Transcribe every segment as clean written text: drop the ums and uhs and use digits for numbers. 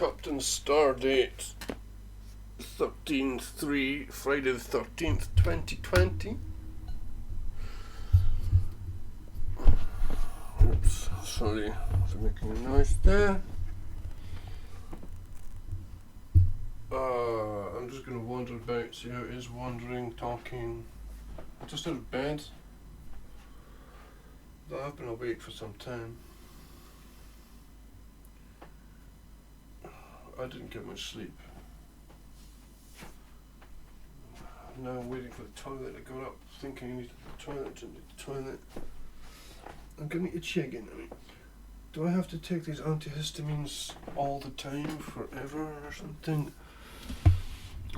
Captain Stardate 13/3, Friday the 13th, 2020. Oops, sorry for making a noise there. I'm just going to wander about, see how it is wandering, talking. I'm just out of bed. I've been awake for some time. I didn't get much sleep. Now I'm waiting for the toilet. I got up thinking I needed the toilet, didn't need the toilet. I'm getting itchy again. Do I have to take these antihistamines all the time, forever or something?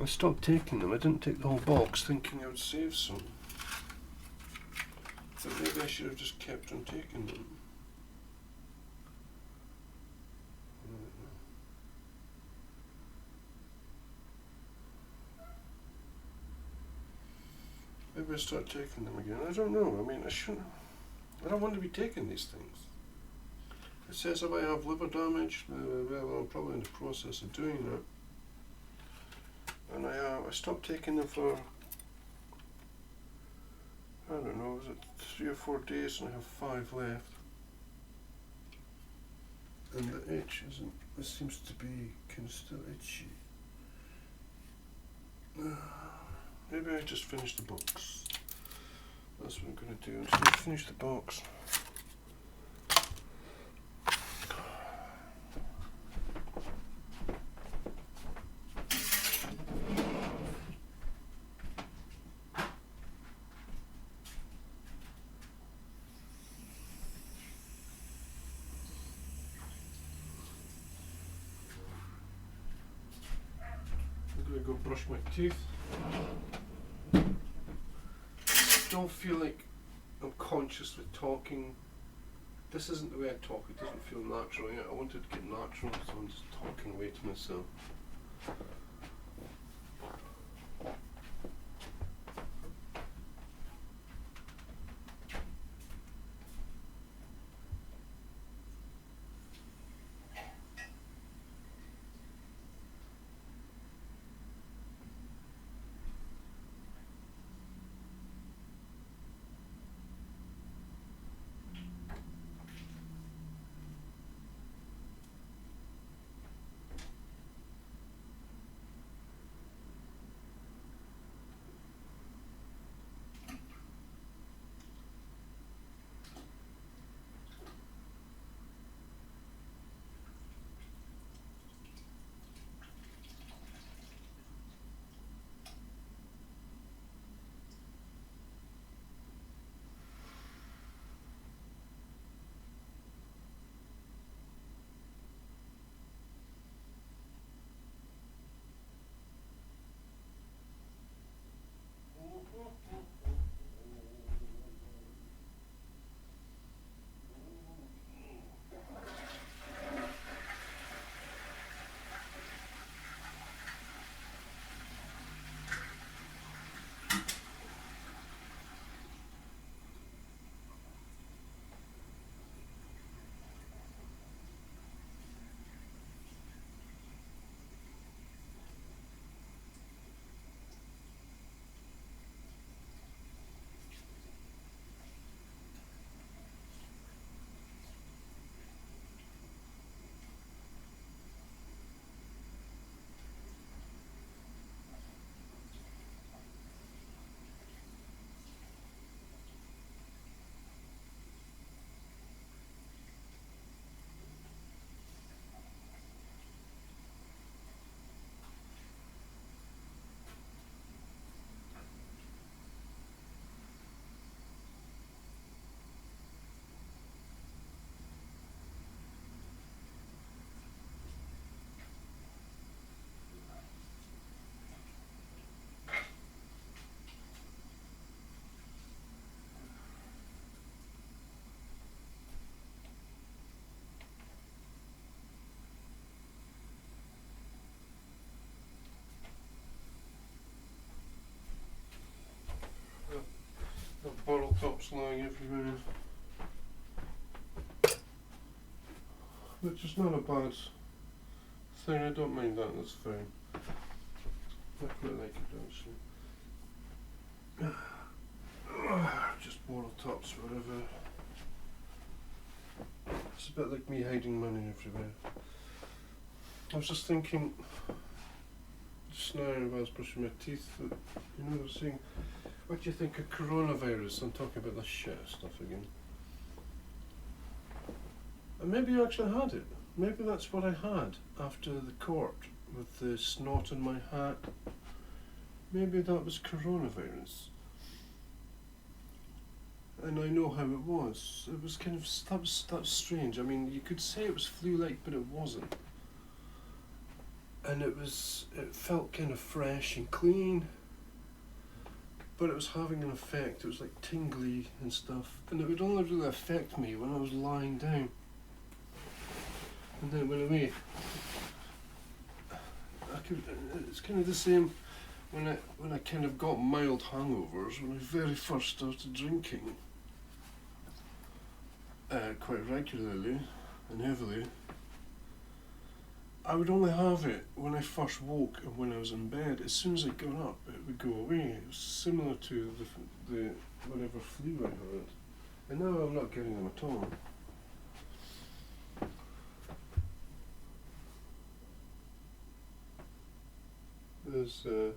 I stopped taking them. I didn't take the whole box thinking I would save some. So maybe I should have just kept on taking them. Maybe I start taking them again. I don't know. I mean, I shouldn't. I don't want to be taking these things. It says if I have liver damage, well, I'm probably in the process of doing that. And I stopped taking them for, I don't know, was it 3 or 4 days, and I have 5 left. And the itch isn't, it seems to be kind of still itchy. Maybe I just finish the box. That's what I'm going to do. I'm just going to finish the box. I'm going to go brush my teeth. Don't feel like I'm consciously talking. This isn't the way I talk. It doesn't feel natural yet. I wanted to get natural, so I'm just talking away to myself. Bottle tops lying everywhere, which is not a bad thing. I don't mind that. That's fine. I quite like it actually. Just borrow tops, whatever. It's a bit like me hiding money everywhere. I was just thinking just now while I was brushing my teeth that, you know, I was saying, what do you think of coronavirus? I'm talking about this shit stuff again. And maybe you actually had it. Maybe that's what I had after the court with the snot in my hat. Maybe that was coronavirus. And I know how it was. It was kind of, that was strange. I mean, you could say it was flu-like, but it wasn't. And it felt kind of fresh and clean, but it was having an effect. It was like tingly and stuff, and it would only really affect me when I was lying down, and then it went away. It's kind of the same when I kind of got mild hangovers when I very first started drinking, quite regularly and heavily. I would only have it when I first woke and when I was in bed. As soon as I got up, it would go away. It was similar to the whatever flu I had. And now I'm not getting them at all. There's a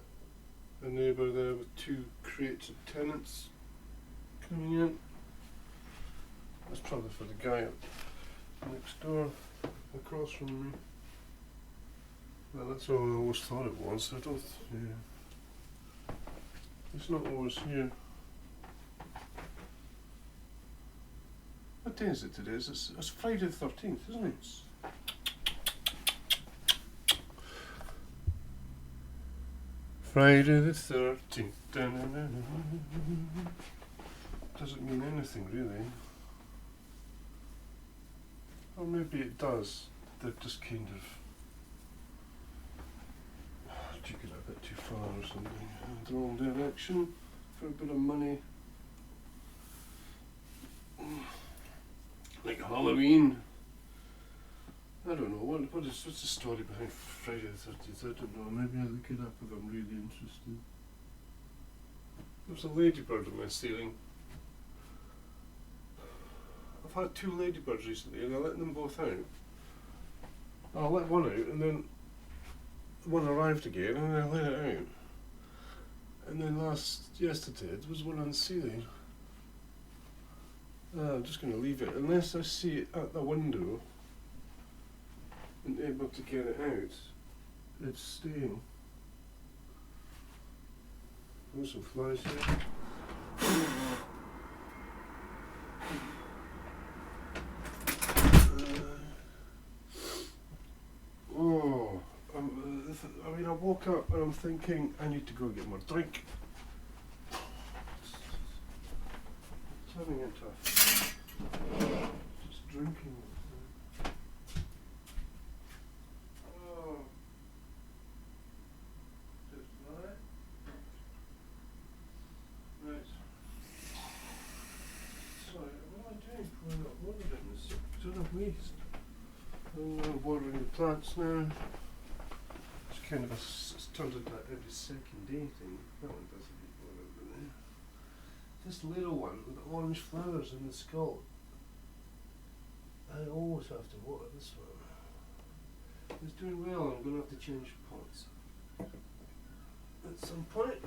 neighbour there with 2 crates of tenants coming in. That's probably for the guy next door, across from me. Well, that's all I always thought it was. I don't. Yeah. It's not always here. What day is it today? It's Friday the 13th, isn't it? Friday the 13th. Doesn't mean anything really. Or maybe it does. They're just kind of took it a bit too far or something. The wrong direction for a bit of money. Like Halloween. I don't know, what's the story behind Friday the 13th? I don't know, maybe I'll look it up if I'm really interested. There's a ladybird on my ceiling. I've had 2 ladybirds recently and I let them both out. I let one out and then one arrived again and I let it out. And then yesterday there was one on the ceiling. I'm just going to leave it unless I see it at the window and able to get it out. It's staying. There's some flies here. I woke up and I'm thinking I need to go get more drink. It's turning into just drinking. Oh. Just right. Right. Sorry, what am I doing? Pouring up water in this? It's not a waste. I'm watering the plants now. It's kind of it's turned into that every second day thing. That one doesn't need water over there. This little one with the orange flowers in the skull. I always have to water this one. It's doing well. I'm going to have to change pots at some point.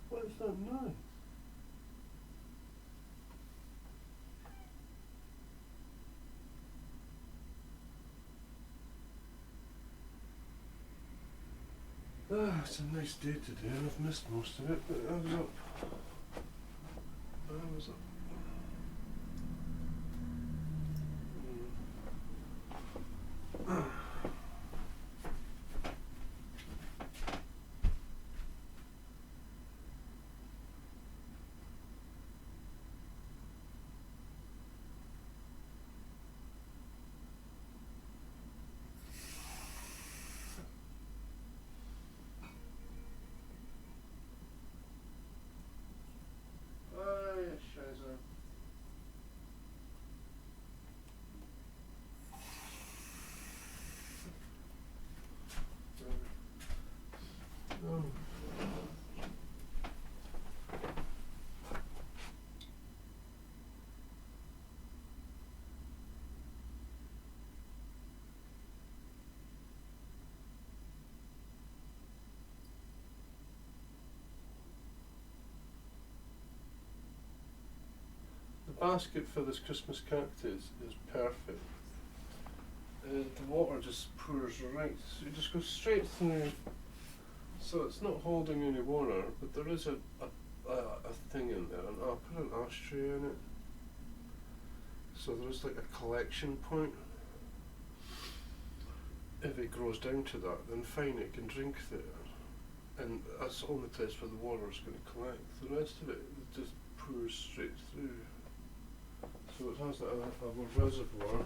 What is that now? It's a nice day today and I've missed most of it, but I was up. basket for this Christmas cactus is perfect. The water just pours right, so it just goes straight through. So it's not holding any water, but there is a thing in there, and I'll put an ashtray in it. So there's like a collection point. If it grows down to that, then fine, it can drink there. And that's the only place where the water is going to collect. The rest of it just pours straight through. So it has a reservoir.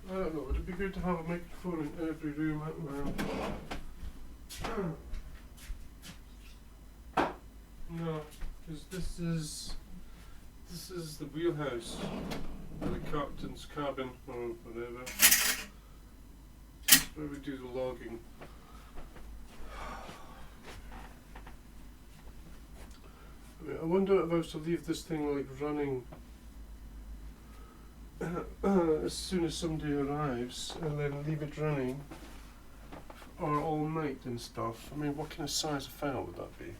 I don't know, would it be good to have a microphone in every room? No, because this is the wheelhouse, or the captain's cabin, or whatever. Where we do the logging. I wonder if I was to leave this thing like running as soon as somebody arrives, and then leave it running, or all night and stuff. I mean, what kind of size of file would that be?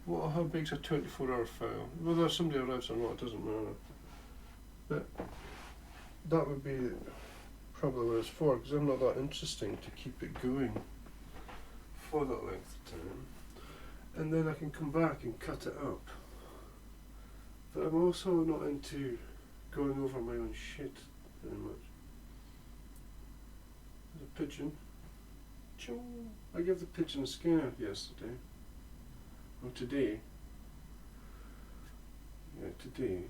Well, how big's a 24-hour file? Whether somebody arrives or not, it doesn't matter. But that would be probably what it's for, because I'm not that interesting to keep it going for that length of time. And then I can come back and cut it up. But I'm also not into going over my own shit very much. There's a pigeon. Choo! I gave the pigeon a scare yesterday. Or today. Yeah, today.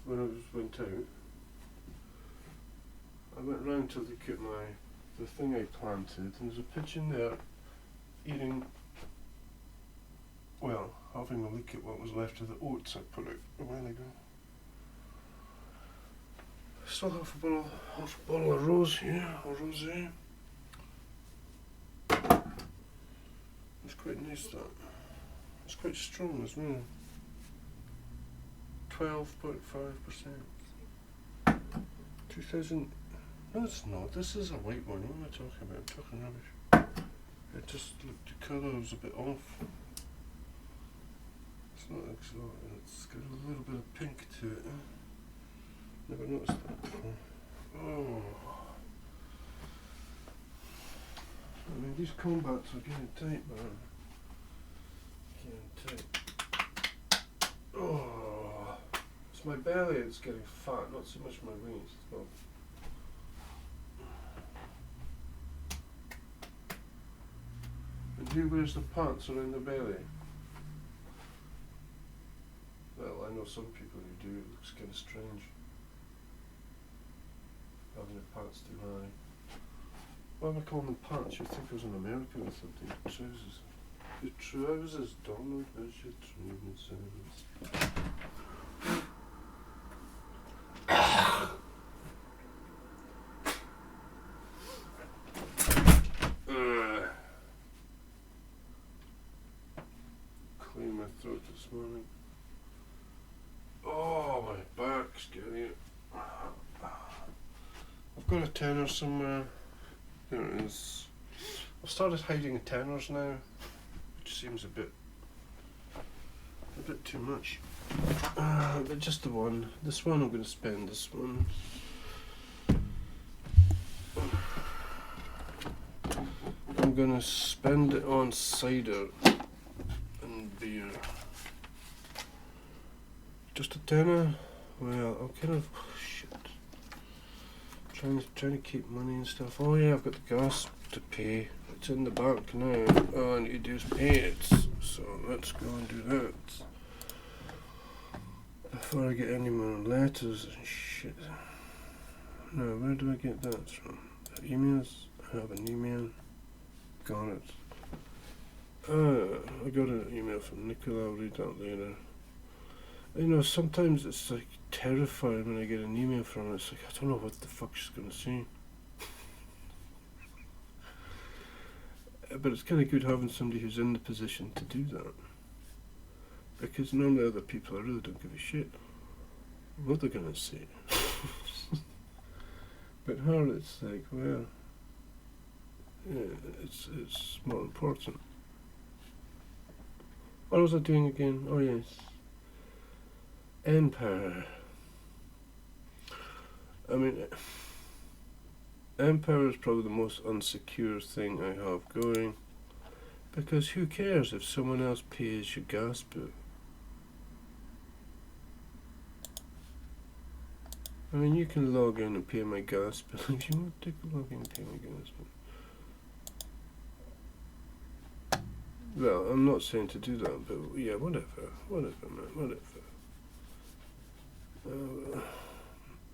When I went out. I went round to look at the thing I planted, and there's a pigeon there eating, well, having a look at what was left of the oats I put out a while ago. Still half a bottle of rose here, or rosé. It's quite nice, that. It's quite strong as well. 12.5%. 2000. No, it's not. This is a white one. What am I talking about? I'm talking rubbish. It just looked, the colour was a bit off. It's not excellent. It's got a little bit of pink to it. Never noticed that before. Oh. I mean, these combats are getting tight, man. Getting tight. Oh. It's my belly that's getting fat, not so much my wings. Well, and who wears the pants around the belly? Well, I know some people who do. It looks kind of strange. Having the pants too high. Why am I calling them pants? You'd think I was in America or something. Trousers. Your trousers, Donald. Where's your trousers? Clean my throat this morning. Oh, my back's getting it. I've got a tenner somewhere. There it is. I've started hiding the tenners now, which seems a bit too much. But just the one. This one I'm going to spend. This one. I'm going to spend it on cider and beer. Just a tenner. Well, I'm kind of shit. Trying to keep money and stuff. Oh yeah, I've got the gas to pay. It's in the bank now. All I need to do is pay it. So let's go and do that before I get any more letters and shit. Now, where do I get that from? Emails? I have an email. Got it. I got an email from Nicola. I'll read that later. You know, sometimes it's like terrified when I get an email from her. It's like, I don't know what the fuck she's going to say. But it's kind of good having somebody who's in the position to do that. Because normally other people, I really don't give a shit what they're going to say. But her, it's like, well, yeah, it's more important. What was I doing again? Oh yes, Empire. I mean, Empire is probably the most unsecure thing I have going, because who cares if someone else pays your gas bill? I mean, you can log in and pay my gas bill if you want to log in and pay my gas bill. Well, I'm not saying to do that, but yeah, whatever, man, whatever.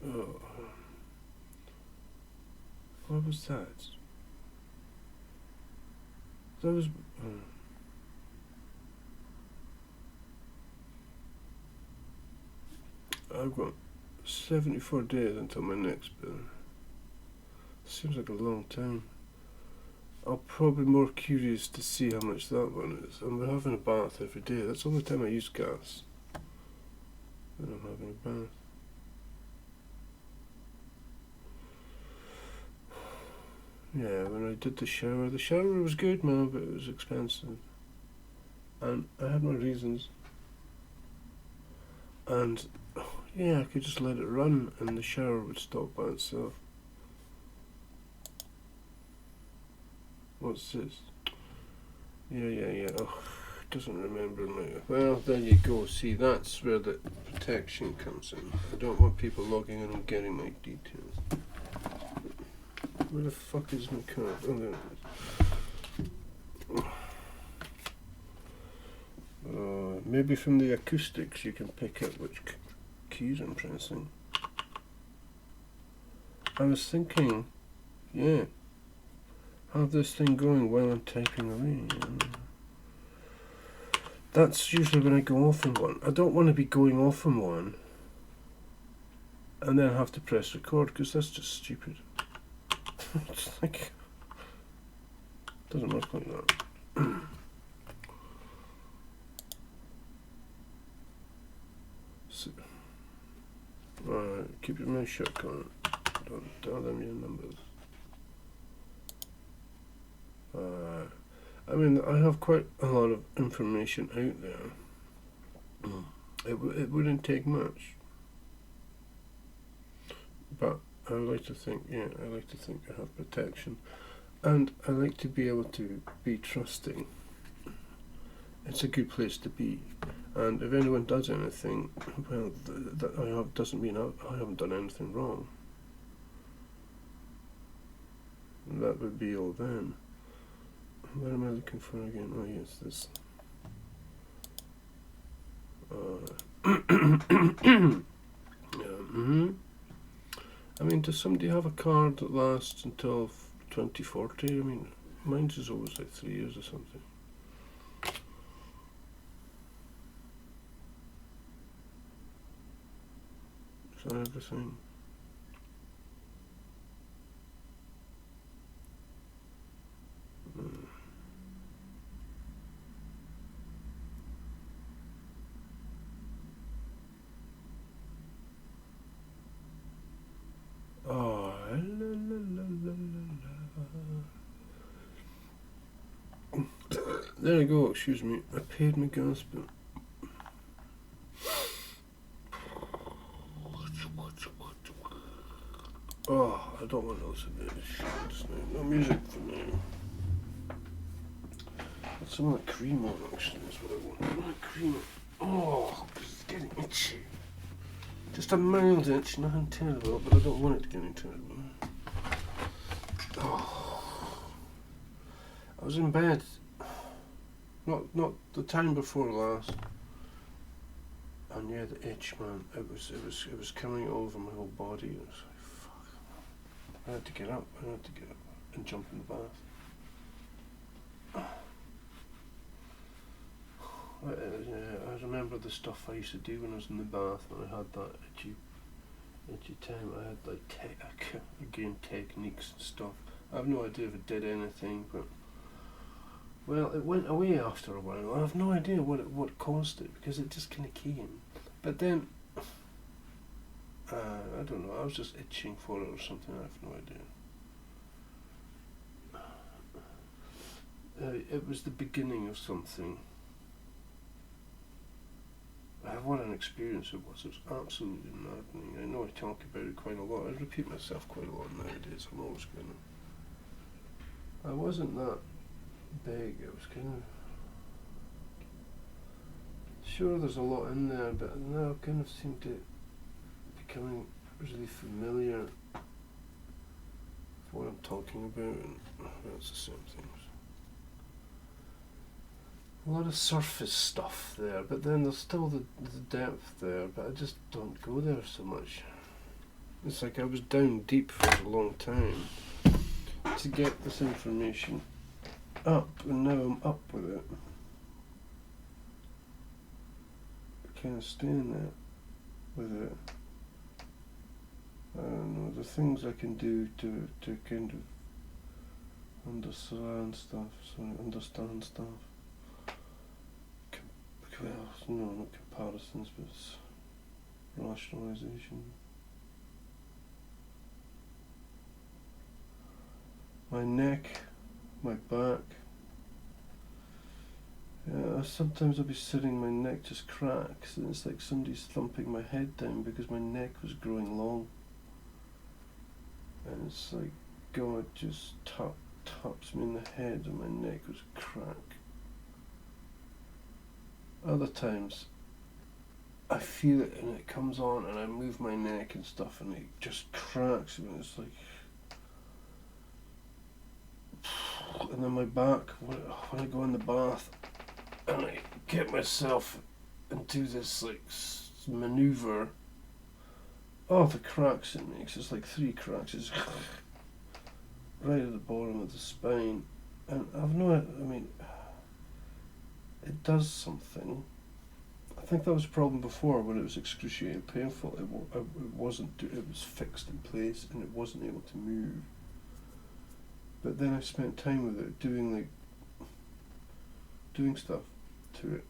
Oh. What was that? That was... I've got 74 days until my next bill. Seems like a long time. I'll probably be more curious to see how much that one is. And we're having a bath every day. That's the only time I use gas. When I'm having a bath. Yeah, when I did the shower was good, man, but it was expensive. And I had my reasons. And yeah, I could just let it run and the shower would stop by itself. What's this? Yeah. Oh, doesn't remember now. Well, there you go. See, that's where the protection comes in. I don't want people logging in and getting my details. Where the fuck is my card? Oh, there it is. Maybe from the acoustics you can pick up which keys I'm pressing. I was thinking, yeah, have this thing going while I'm typing away. That's usually when I go off on one. I don't want to be going off on one and then have to press record, because that's just stupid. It's like, it doesn't work like that. So, keep your mouth shut, Colin. Don't tell them your numbers. I mean, I have quite a lot of information out there. It wouldn't take much. But I like to think, I have protection. And I like to be able to be trusting. It's a good place to be. And if anyone does anything, well, that doesn't mean I haven't done anything wrong. That would be all then. What am I looking for again? Oh yes, this. I mean, does somebody have a card that lasts until 2040? I mean, mine's is always like 3 years or something. Is that everything? Oh, la, la, la, la, la. There you go, excuse me. I paid my gas bill. Oh, I don't want to listen to this shit just now. No music for now. Some of the cream on, actually, is what I want. Cream. Oh, it's getting itchy. Just a mild itch, nothing terrible, but I don't want it to get any terrible. Oh. I was in bed, not the time before last, and yeah, the itch, man, it was coming over my whole body. It was like, fuck. I had to get up and jump in the bath. I remember the stuff I used to do when I was in the bath when I had that itchy time. I had like again techniques and stuff. I have no idea if it did anything, but well, it went away after a while. I have no idea what caused it because it just kind of came. But then I don't know. I was just itching for it or something. I have no idea. It was the beginning of something. What an experience it was. It was absolutely maddening. I know I talk about it quite a lot. I repeat myself quite a lot nowadays. I'm always going to. I wasn't that big. It was kind of. Sure, there's a lot in there, but now I kind of seem to becoming really familiar with what I'm talking about, and that's the same things. A lot of surface stuff there, but then there's still the depth there, but I just don't go there so much. It's like I was down deep for a long time to get this information up, and now I'm up with it. Kind of staying there with it. I don't know, the things I can do to kind of understand stuff. Well, no, not comparisons, but it's rationalisation. My neck, my back. Yeah, sometimes I'll be sitting, my neck just cracks, and it's like somebody's thumping my head down because my neck was growing long. And it's like God just taps me in the head and my neck was crack. Other times I feel it and it comes on and I move my neck and stuff and it just cracks and it's like, and then my back, when I go in the bath and I get myself into this like maneuver, oh, the cracks it makes, it's like 3 cracks, it's right at the bottom of the spine, and it does something. I think that was a problem before when it was excruciatingly painful. It was fixed in place and it wasn't able to move. But then I spent time with it doing stuff to it,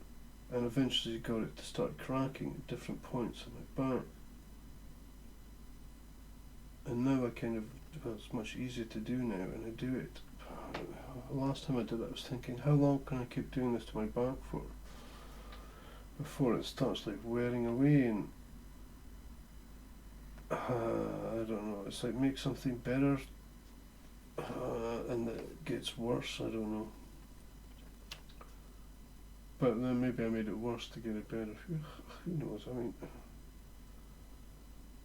and eventually got it to start cracking at different points on my back. And now it's much easier to do now, and I do it. Last time I did it, I was thinking, how long can I keep doing this to my back for? Before it starts like wearing away, and I don't know, it's like make something better, and it gets worse, I don't know. But then maybe I made it worse to get it better. Who knows? I mean,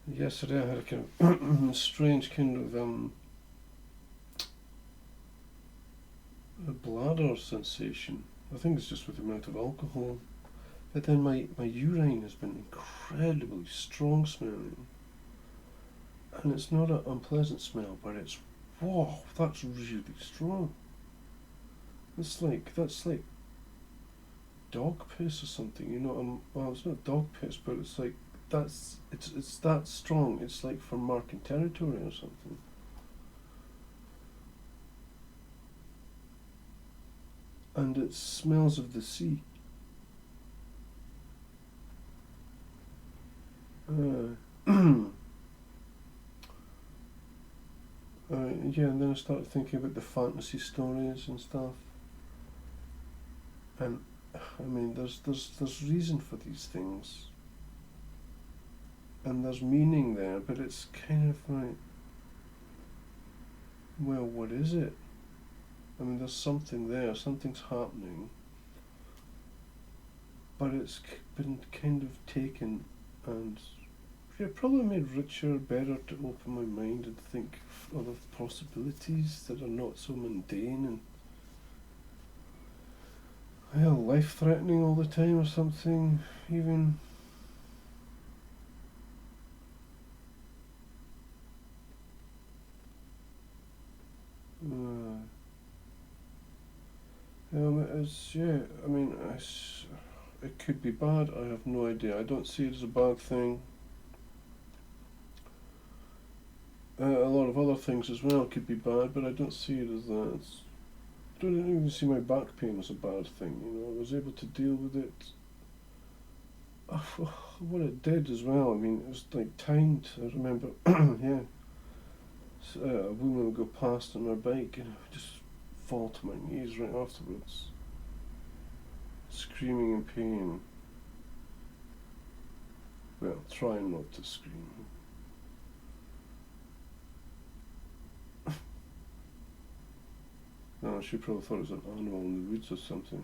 yesterday I had a kind of strange kind of a bladder sensation. I think it's just with the amount of alcohol. But then my urine has been incredibly strong smelling. And it's not an unpleasant smell, but it's, whoa, that's really strong. That's like dog piss or something, you know. Well, it's not dog piss, but it's like, it's that strong. It's like from marking territory or something. And it smells of the sea. Yeah, and then I started thinking about the fantasy stories and stuff. And I mean, there's reason for these things, and there's meaning there, but it's kind of like, well, what is it? I mean, there's something there, something's happening, but it's been kind of taken and probably made richer, better to open my mind and think of other possibilities that are not so mundane and life-threatening all the time or something, even. It's, yeah, I mean, It could be bad, I have no idea. I don't see it as a bad thing. A lot of other things as well could be bad, but I don't see it as that. I don't even see my back pain as a bad thing, you know. I was able to deal with it. What it did as well, I mean, it was like timed. I remember, yeah. So, a woman would go past on her bike and I would just fall to my knees right afterwards, screaming in pain. Well, trying not to scream. No, she probably thought it was an animal in the woods or something.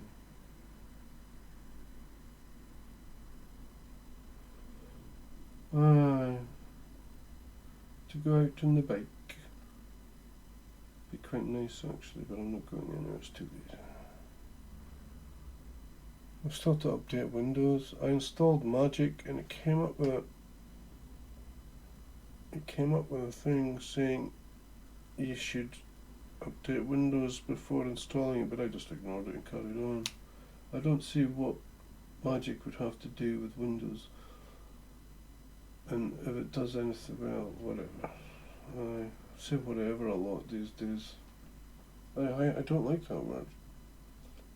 To go out on the bike. Be quite nice actually, but I'm not going anywhere, it's too late. I've still to update Windows. I installed Magic and it came up with a thing saying you should update Windows before installing it, but I just ignored it and carried on. I don't see what Magic would have to do with Windows, and if it does anything, well, whatever. I say whatever a lot these days. I don't like that word,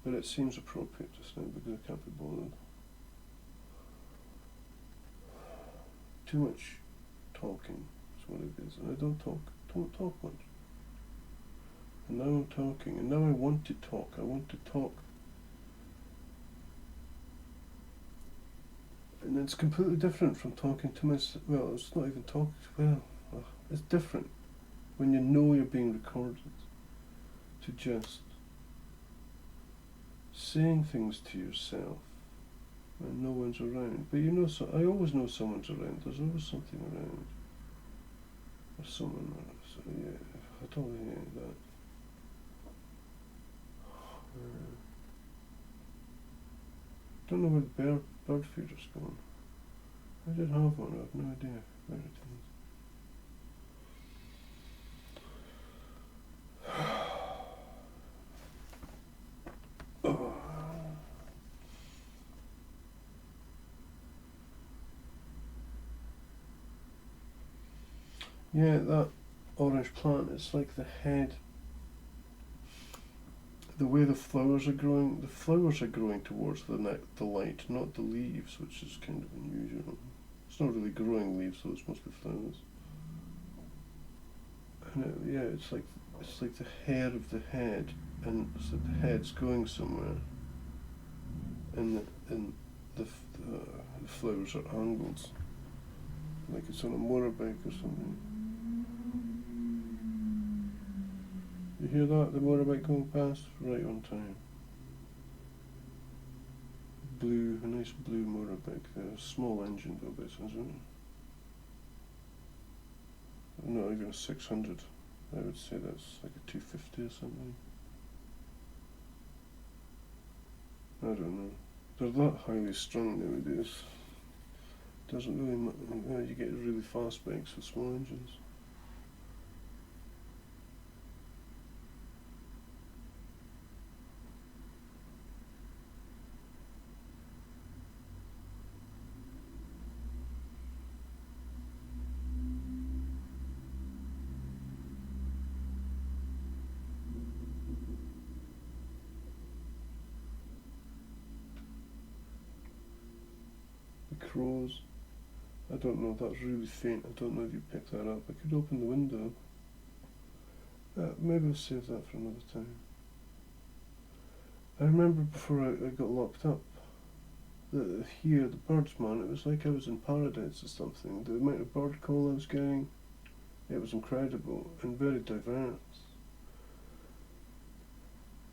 but it seems appropriate just now because I can't be bothered. Too much talking is what it is, and I don't talk much. And now I'm talking, and now I want to talk. And it's completely different from talking to myself. Well, it's not even talking. Well, it's different when you know you're being recorded to just saying things to yourself when no one's around. But you know, I always know someone's around. There's always something around. Or someone. So yeah, I totally hate that. Don't know where the bird feeder's gone. I did have one, I have no idea where it is. Yeah, that orange plant, it's like the head. The way the flowers are growing towards the light, not the leaves, which is kind of unusual. It's not really growing leaves, so it's mostly flowers. And it's like the hair of the head, and so the head's going somewhere, and the flowers are angled, like it's on a motorbike or something. You hear that? The motorbike going past? Right on time. A nice blue motorbike there. A small engine though, this isn't it? Not even a 600. I would say that's like a 250 or something. I don't know. They're that highly strung nowadays. Doesn't really you get really fast bikes with small engines. Crows. I don't know, that's really faint. I don't know if you picked that up. I could open the window. Maybe I'll save that for another time. I remember before I got locked up, here, the birds, man, it was like I was in paradise or something. The amount of bird call I was getting, it was incredible and very diverse.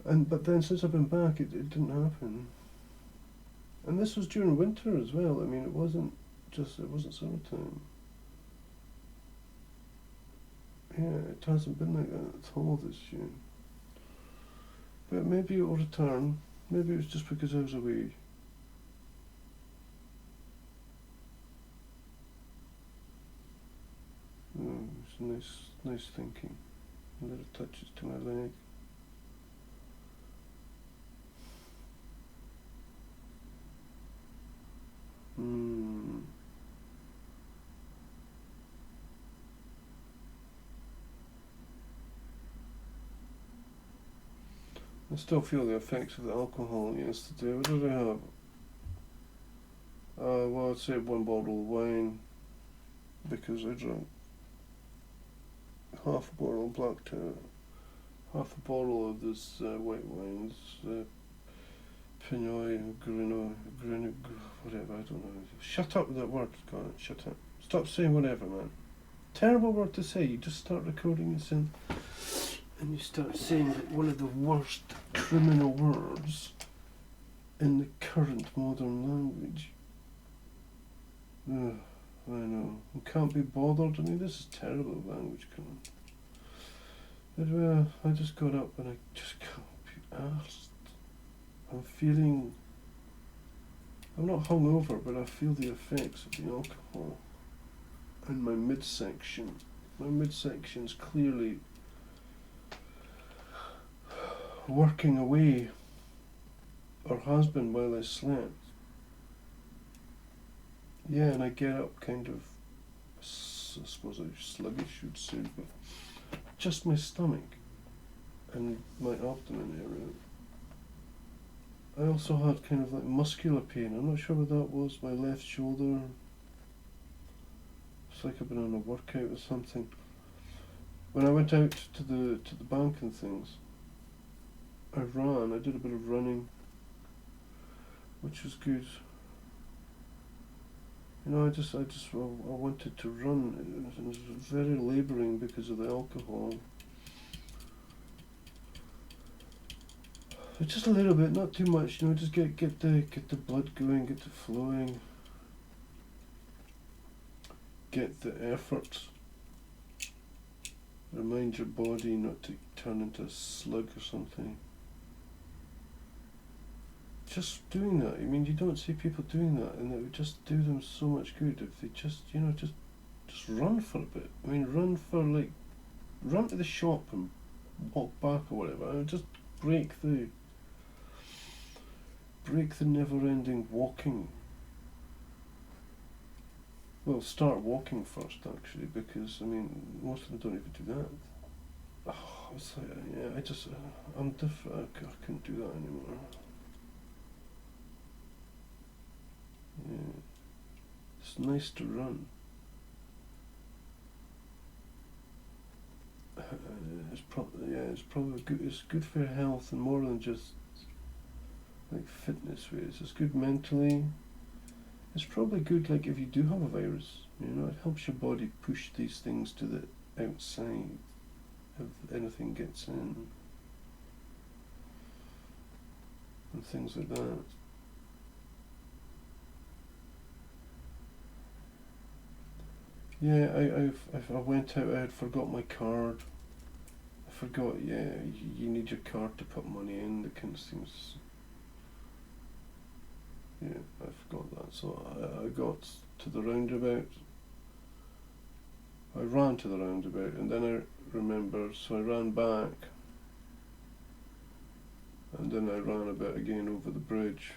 But then since I've been back, it didn't happen. And this was during winter as well. I mean, it wasn't summertime. Yeah, it hasn't been like that at all this year. But maybe it will return. Maybe it was just because I was away. It's nice thinking. A little touches to my leg. I still feel the effects of the alcohol yesterday. What did I have? Well, I'd say 1 bottle of wine because I drank half a bottle of black tea, half a bottle of this white wine, Pinot Grigno, whatever, I don't know. Shut up with that word, God, shut up. Stop saying whatever, man. Terrible word to say. You just start recording this in and you start saying like one of the worst criminal words in the current modern language. Ugh, I know. I can't be bothered. I mean, this is terrible language, come on. But I just got up and I just can't be arsed. I'm not hungover, but I feel the effects of the alcohol in my midsection. My midsection's clearly working away, or has been while I slept. Yeah, and I get up kind of, I suppose I sluggish would say, but just my stomach and my abdomen area. I also had kind of like muscular pain. I'm not sure what that was. My left shoulder. It's like I've been on a workout or something. When I went out to the bank and things, I ran. I did a bit of running, which was good. You know, I wanted to run. It was very labouring because of the alcohol. But just a little bit, not too much. You know, just get the blood going, get it flowing, get the effort. Remind your body not to turn into a slug or something. Just doing that. I mean, you don't see people doing that, and it would just do them so much good if they just, you know, just run for a bit. I mean, run to the shop and walk back or whatever. I mean, just break the never-ending walking. Well, start walking first, actually, because I mean, most of them don't even do that. Oh, it's like, yeah, I'm different. I couldn't do that anymore. Yeah, it's nice to run. It's probably good. It's good for your health, and more than just like fitness ways. It's good mentally. It's probably good, like if you do have a virus, you know, it helps your body push these things to the outside if anything gets in and things like that. Yeah, I went out. I had forgot my card. I forgot. Yeah, you need your card to put money in. The kind of things. Yeah, I forgot that. So I got to the roundabout. I ran to the roundabout, and then I remembered. So I ran back, and then I ran a bit again over the bridge.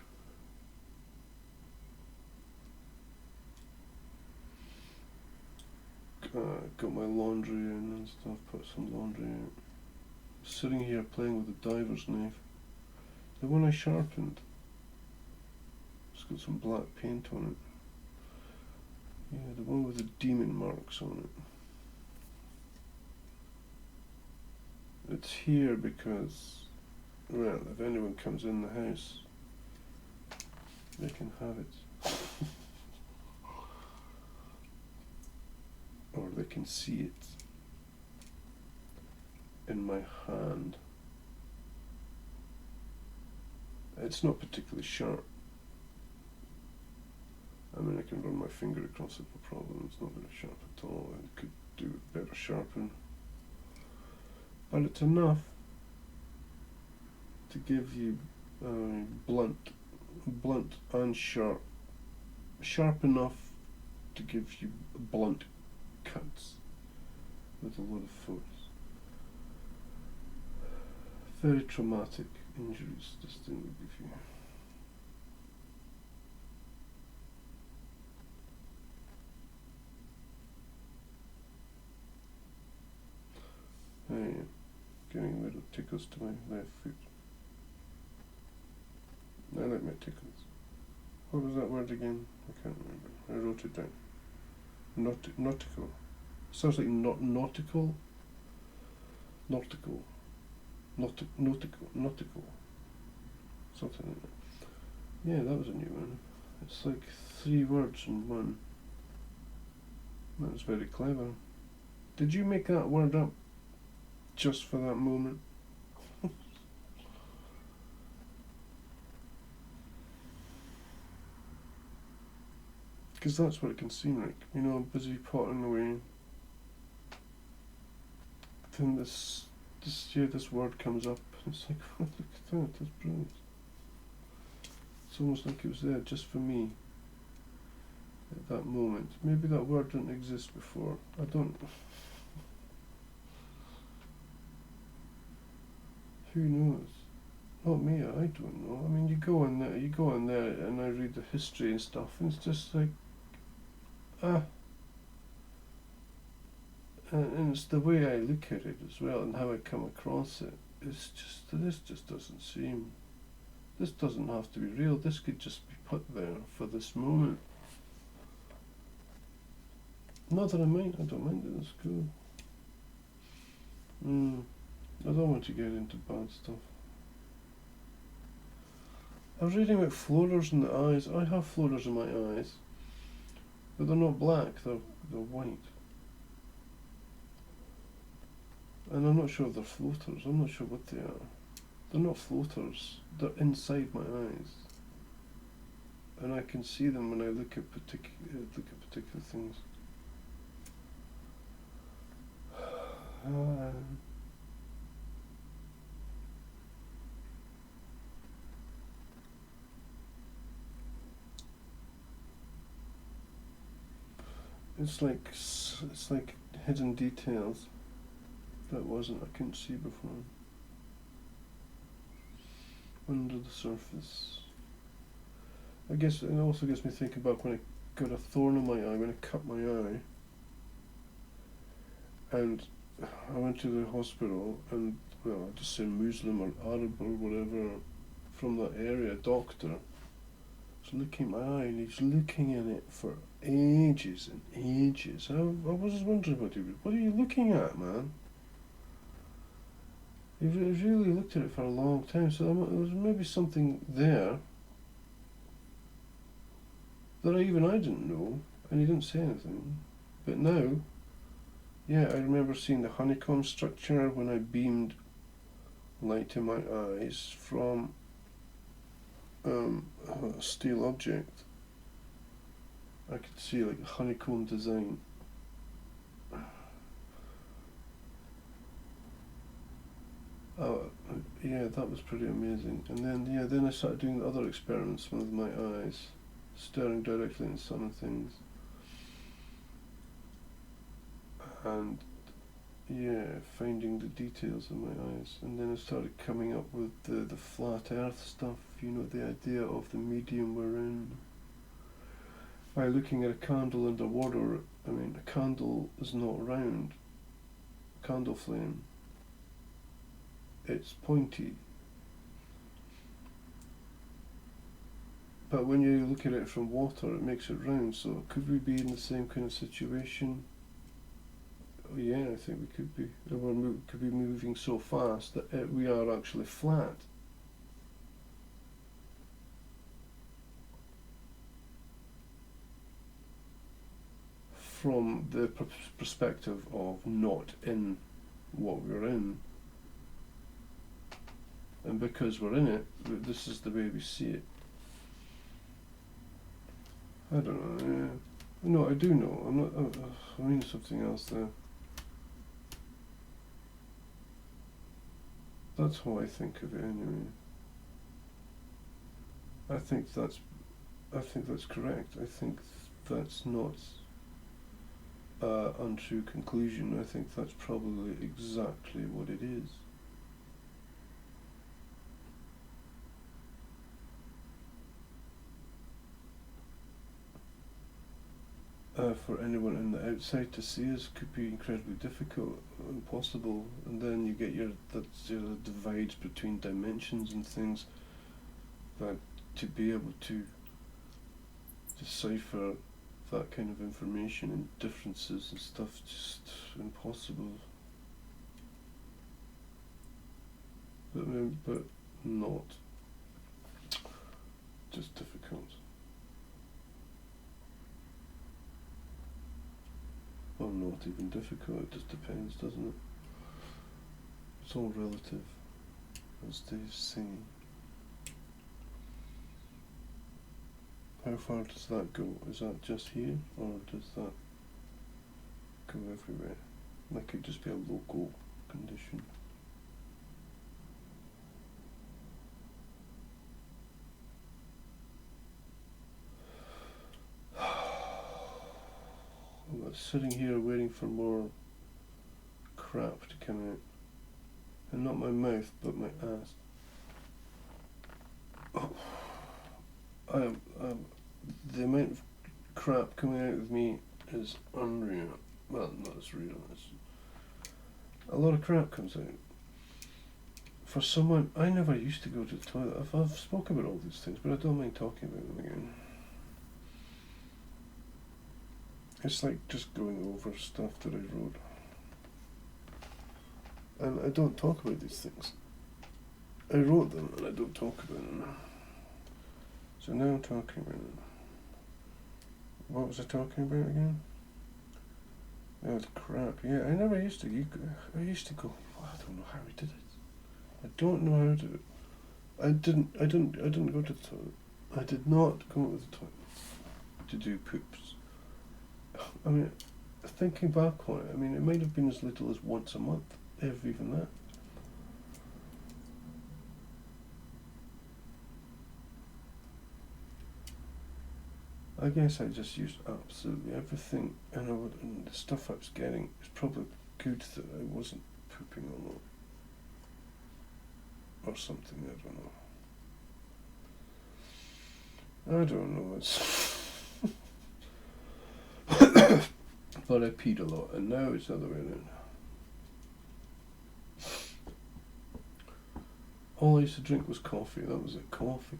Got my laundry in and stuff, put some laundry in. Sitting here playing with the diver's knife. The one I sharpened. It's got some black paint on it. Yeah, the one with the demon marks on it. It's here because, well, if anyone comes in the house, they can have it. Or they can see it in my hand. It's not particularly sharp. I mean, I can run my finger across it, no problem. It's not very sharp at all. I could do it better sharpen. But it's enough to give you blunt and sharp. Sharp enough to give you blunt cuts with a lot of force. Very traumatic injuries this thing will give you. getting rid of tickles to my left foot. I like my tickles. What was that word again? I can't remember. I wrote it down. Nautical. Sounds like nautical. Nautical. Nautical. Something like that. Yeah, that was a new one. It's like 3 words in one. That was very clever. Did you make that word up just for that moment? Because that's what it can seem like. You know, I'm busy potting away. Then this word comes up. It's like, oh, look at that, that's brilliant. It's almost like it was there just for me at that moment. Maybe that word didn't exist before. I don't. Who knows? Not me, I don't know. I mean, you go in there and I read the history and stuff, and it's just like, and it's the way I look at it as well and how I come across it. It's just, this just doesn't seem, this doesn't have to be real. This could just be put there for this moment. Not that I mind, I don't mind it, it's cool. I don't want to get into bad stuff. I was reading about floaters in the eyes. I have floaters in my eyes, but they're not black, they're white. And I'm not sure if they're floaters, I'm not sure what they are. They're not floaters, they're inside my eyes. And I can see them when I look at particular things. It's like hidden details that I couldn't see before. Under the surface. I guess it also gets me thinking about when I got a thorn in my eye, when I cut my eye. And I went to the hospital, and, well, I'll just say Muslim or Arab or whatever, from that area, doctor, was looking at my eye, and he's looking in it for ages and ages. I was just wondering what are you looking at, man? He really looked at it for a long time, so there was maybe something there that I didn't know, and he didn't say anything. But now, yeah, I remember seeing the honeycomb structure when I beamed light to my eyes from a steel object. I could see like honeycomb design. Yeah, that was pretty amazing. And then I started doing other experiments with my eyes, staring directly in the sun and things. And yeah, finding the details in my eyes. And then I started coming up with the flat earth stuff, you know, the idea of the medium we're in. By looking at a candle underwater, I mean, a candle is not round. A candle flame. It's pointy. But when you look at it from water, it makes it round. So could we be in the same kind of situation? Oh, yeah, I think we could be. Could be moving so fast that we are actually flat. From the perspective of not in what we're in. And because we're in it, this is the way we see it. I don't know, yeah. No, I do know. I'm not. I mean something else there. That's how I think of it anyway. I think that's correct. I think that's not untrue conclusion. I think that's probably exactly what it is. for anyone on the outside to see us could be incredibly difficult, impossible, and then you get your divides between dimensions and things. That to be able to decipher that kind of information and differences and stuff, just impossible. But not just difficult. Well, not even difficult, it just depends, doesn't it? It's all relative, as they say. How far does that go? Is that just here, or does that go everywhere? That could just be a local condition. I'm sitting here waiting for more crap to come out. And not my mouth, but my ass. The amount of crap coming out of me is unreal. Well, not as real as... A lot of crap comes out. For someone... I never used to go to the toilet. I've spoken about all these things, but I don't mind talking about them again. It's like just going over stuff that I wrote. And I don't talk about these things. I wrote them and I don't talk about them. So now I'm talking about them. What was I talking about again? That was crap. Yeah, I never used to. I used to go. Well, I don't know how I did it. I don't know how to do it. I didn't go to the toilet. I did not go to the toilet to do poops. I mean, thinking back on it, I mean, it might have been as little as once a month, if even that. I guess I just used absolutely everything, and the stuff I was getting is probably good that I wasn't pooping a lot. Or something, I don't know, it's... But I peed a lot, and now it's the other way around. All I used to drink was coffee, that was it. Coffee.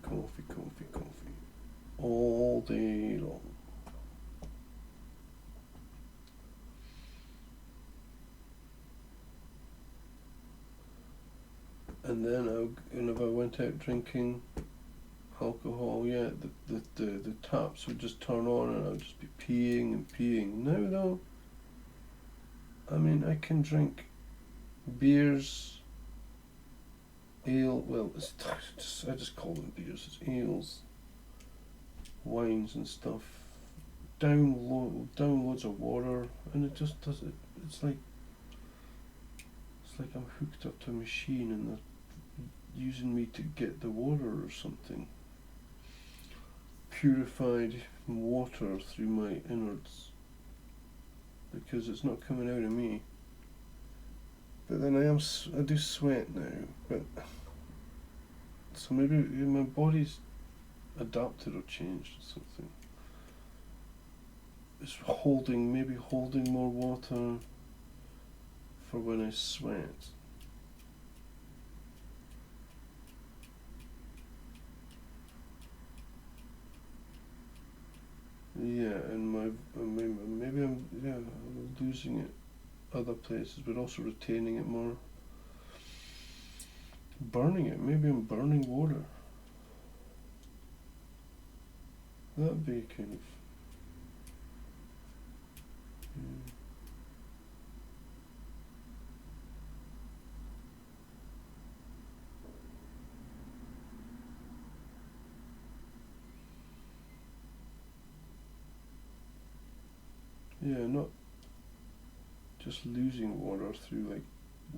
All day long. And then if I went out drinking alcohol, yeah, the taps would just turn on and I would just be peeing. Now though, I mean, I can drink beers, ale, well, I just call them beers, it's ales, wines and stuff, down loads of water, and it just does it. It's like I'm hooked up to a machine and they're using me to get the water or something. Purified water through my innards, because it's not coming out of me. But then I do sweat now, but so maybe my body's adapted or changed or something. It's holding more water for when I sweat. Yeah, and maybe I'm losing it other places, but also retaining it more. Burning it, maybe I'm burning water. That'd be kind of... Yeah, not just losing water through like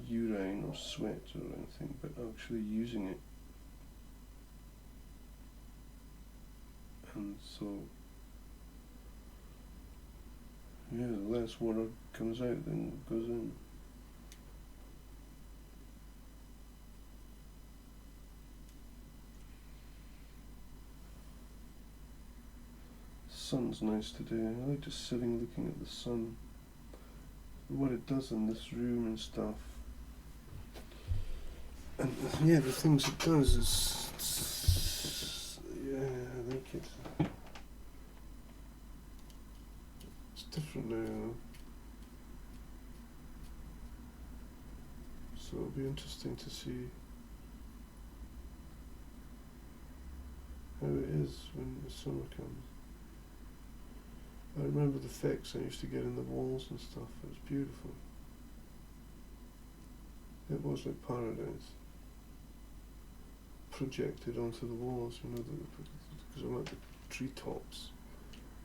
urine or sweat or anything, but actually using it. And so, yeah, less water comes out than goes in. sun's nice today. I like just sitting looking at the sun, what it does in this room and stuff. And yeah, the things it does is, yeah, I like it. It's different now. So it'll be interesting to see how it is when the summer comes. I remember the effects I used to get in the walls and stuff. It was beautiful. It was like paradise. Projected onto the walls, you know, because I'm at the treetops,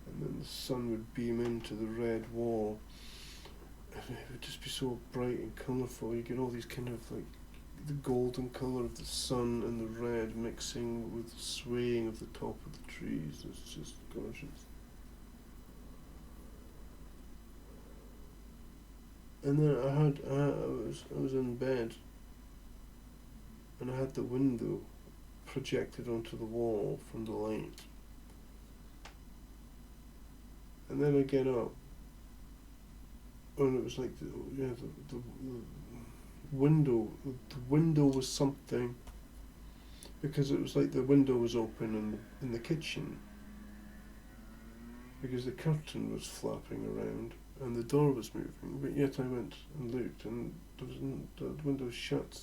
and then the sun would beam into the red wall, and it would just be so bright and colourful. You get all these kind of like the golden colour of the sun and the red mixing with the swaying of the top of the trees. It's just gorgeous. And then I was in bed, and I had the window projected onto the wall from the light. And then I get up, and it was like the window. The window was something, because it was like the window was open in the kitchen, because the curtain was flapping around and the door was moving. But yet I went and looked, and the window was shut.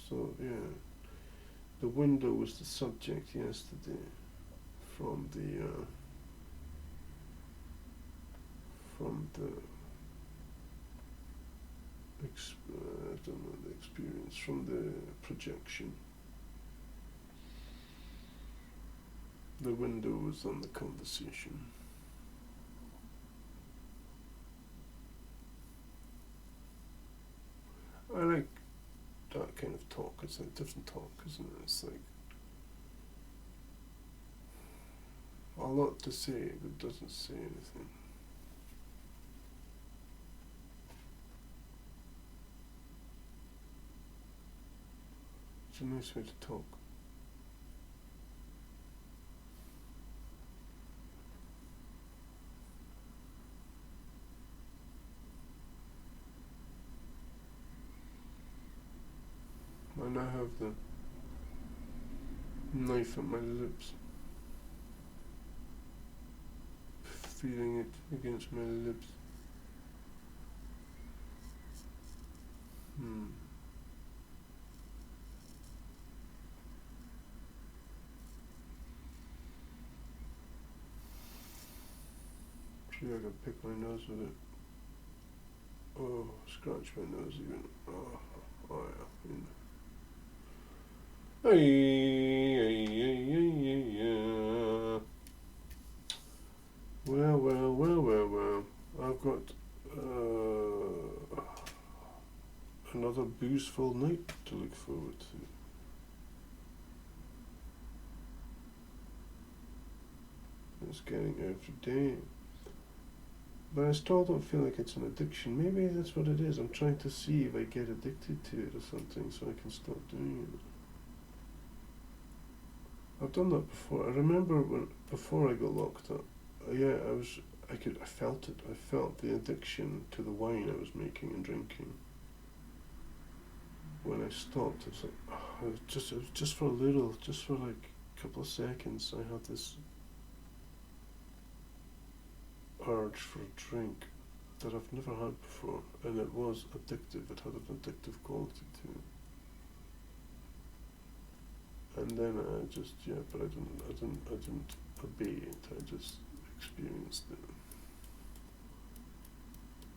So yeah, the window was the subject yesterday from the experience, from the projection. The window was on the conversation. I like that kind of talk. It's like different talk, isn't it? It's like a lot to say but doesn't say anything. It's a nice way to talk. I now have the knife at my lips, feeling it against my lips. See, I can pick my nose with it. Oh, scratch my nose even. Oh yeah. Yeah. Well. I've got another boozeful night to look forward to. It's getting every day. But I still don't feel like it's an addiction. Maybe that's what it is. I'm trying to see if I get addicted to it or something so I can stop doing it. I've done that before. I remember before I got locked up. I felt it. I felt the addiction to the wine I was making and drinking. When I stopped, it was like, it was just for a little, just for like a couple of seconds, I had this urge for a drink that I've never had before, and it was addictive. It had an addictive quality to it. And then but I didn't obey it. I just experienced it.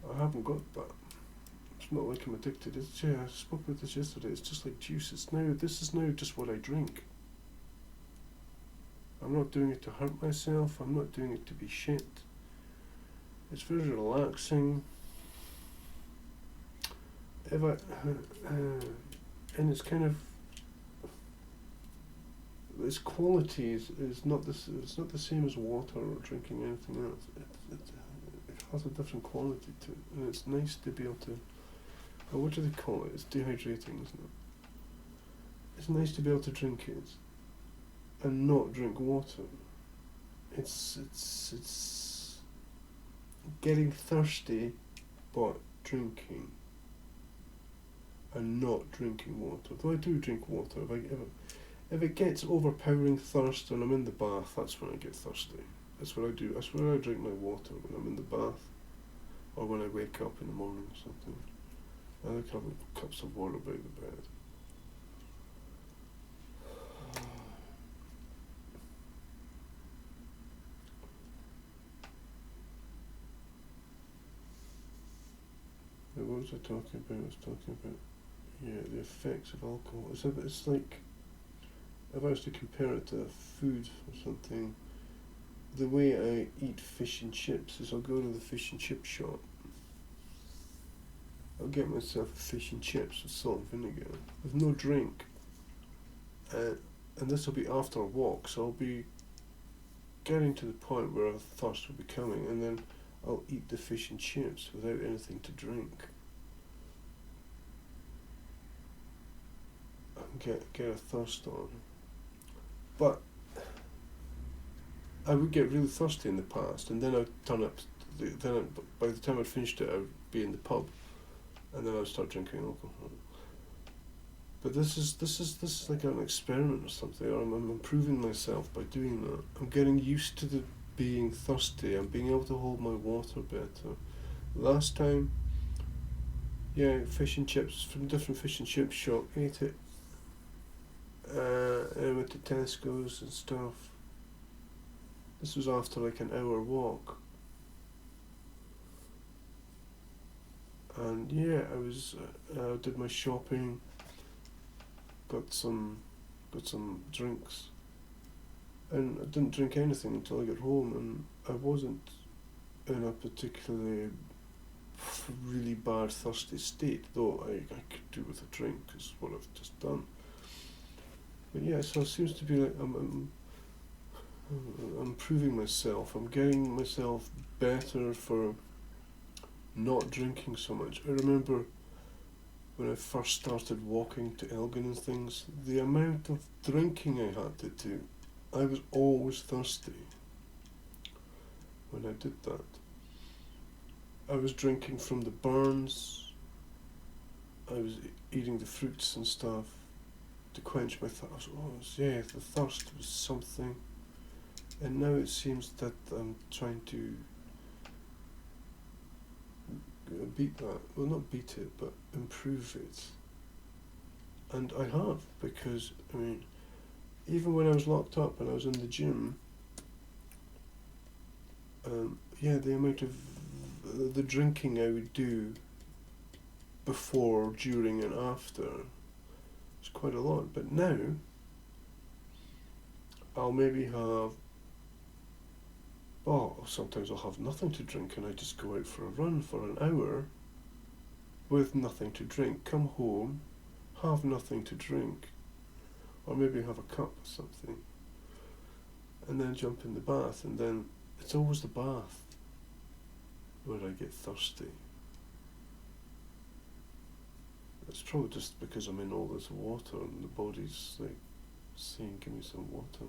I haven't got that. It's not like I'm addicted. I spoke about this yesterday. It's just like juice. This is now just what I drink. I'm not doing it to hurt myself. I'm not doing it to be shit. It's very relaxing. And it's kind of, its quality is not this. It's not the same as water or drinking anything else. It has a different quality to it, and it's nice to be able to. What do they call it? It's dehydrating, isn't it? It's nice to be able to drink it. and not drink water. It's getting thirsty, but drinking, and not drinking water. Though I do drink water. If it gets overpowering thirst and I'm in the bath, that's when I get thirsty. That's what I do. That's when I drink my water, when I'm in the bath, or when I wake up in the morning or something. I like having cups of water by the bed. What was I talking about? I was talking about, the effects of alcohol. It's like, if I was to compare it to food or something, the way I eat fish and chips is I'll go to the fish and chip shop. I'll get myself a fish and chips with salt and vinegar, with no drink. And this will be after a walk, so I'll be getting to the point where a thirst will be coming, and then I'll eat the fish and chips without anything to drink. And get a thirst on. But I would get really thirsty in the past, and then I'd turn up. By the time I'd finished it, I'd be in the pub, and then I'd start drinking alcohol. But this is like an experiment or something. Or I'm improving myself by doing that. I'm getting used to being thirsty. I'm being able to hold my water better. Last time, fish and chips from different fish and chip shop. Ate it. I went to Tesco's and stuff. This was after like an hour walk. And I was did my shopping. Got some drinks, and I didn't drink anything until I got home, and I wasn't in a particularly really bad thirsty state, though I could do with a drink, is what I've just done. But so it seems to be like I'm improving myself. I'm getting myself better for not drinking so much. I remember when I first started walking to Elgin and things, the amount of drinking I had to do, I was always thirsty when I did that. I was drinking from the burns, I was eating the fruits and stuff to quench my thirst. The thirst was something. And now it seems that I'm trying to beat that. Well, not beat it, but improve it. And I have, because, even when I was locked up and I was in the gym, the amount of the drinking I would do before, during and after was quite a lot. But now, I'll maybe have, sometimes I'll have nothing to drink and I just go out for a run for an hour with nothing to drink, come home, have nothing to drink, or maybe have a cup or something, and then jump in the bath, and then it's always the bath where I get thirsty. It's probably just because I'm in all this water and the body's like saying, give me some water.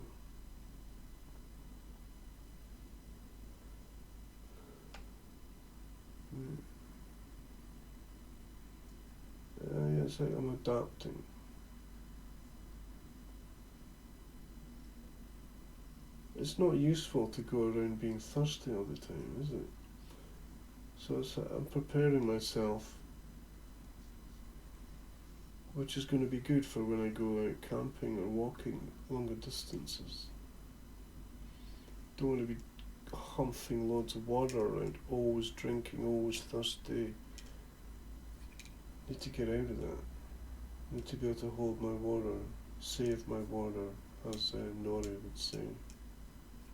It's like I'm adapting. It's not useful to go around being thirsty all the time, is it? So I'm preparing myself, which is going to be good for when I go out camping or walking longer distances. Don't want to be humping loads of water around, always drinking, always thirsty. Need to get out of that. Need to be able to hold my water, save my water, as Nori would say.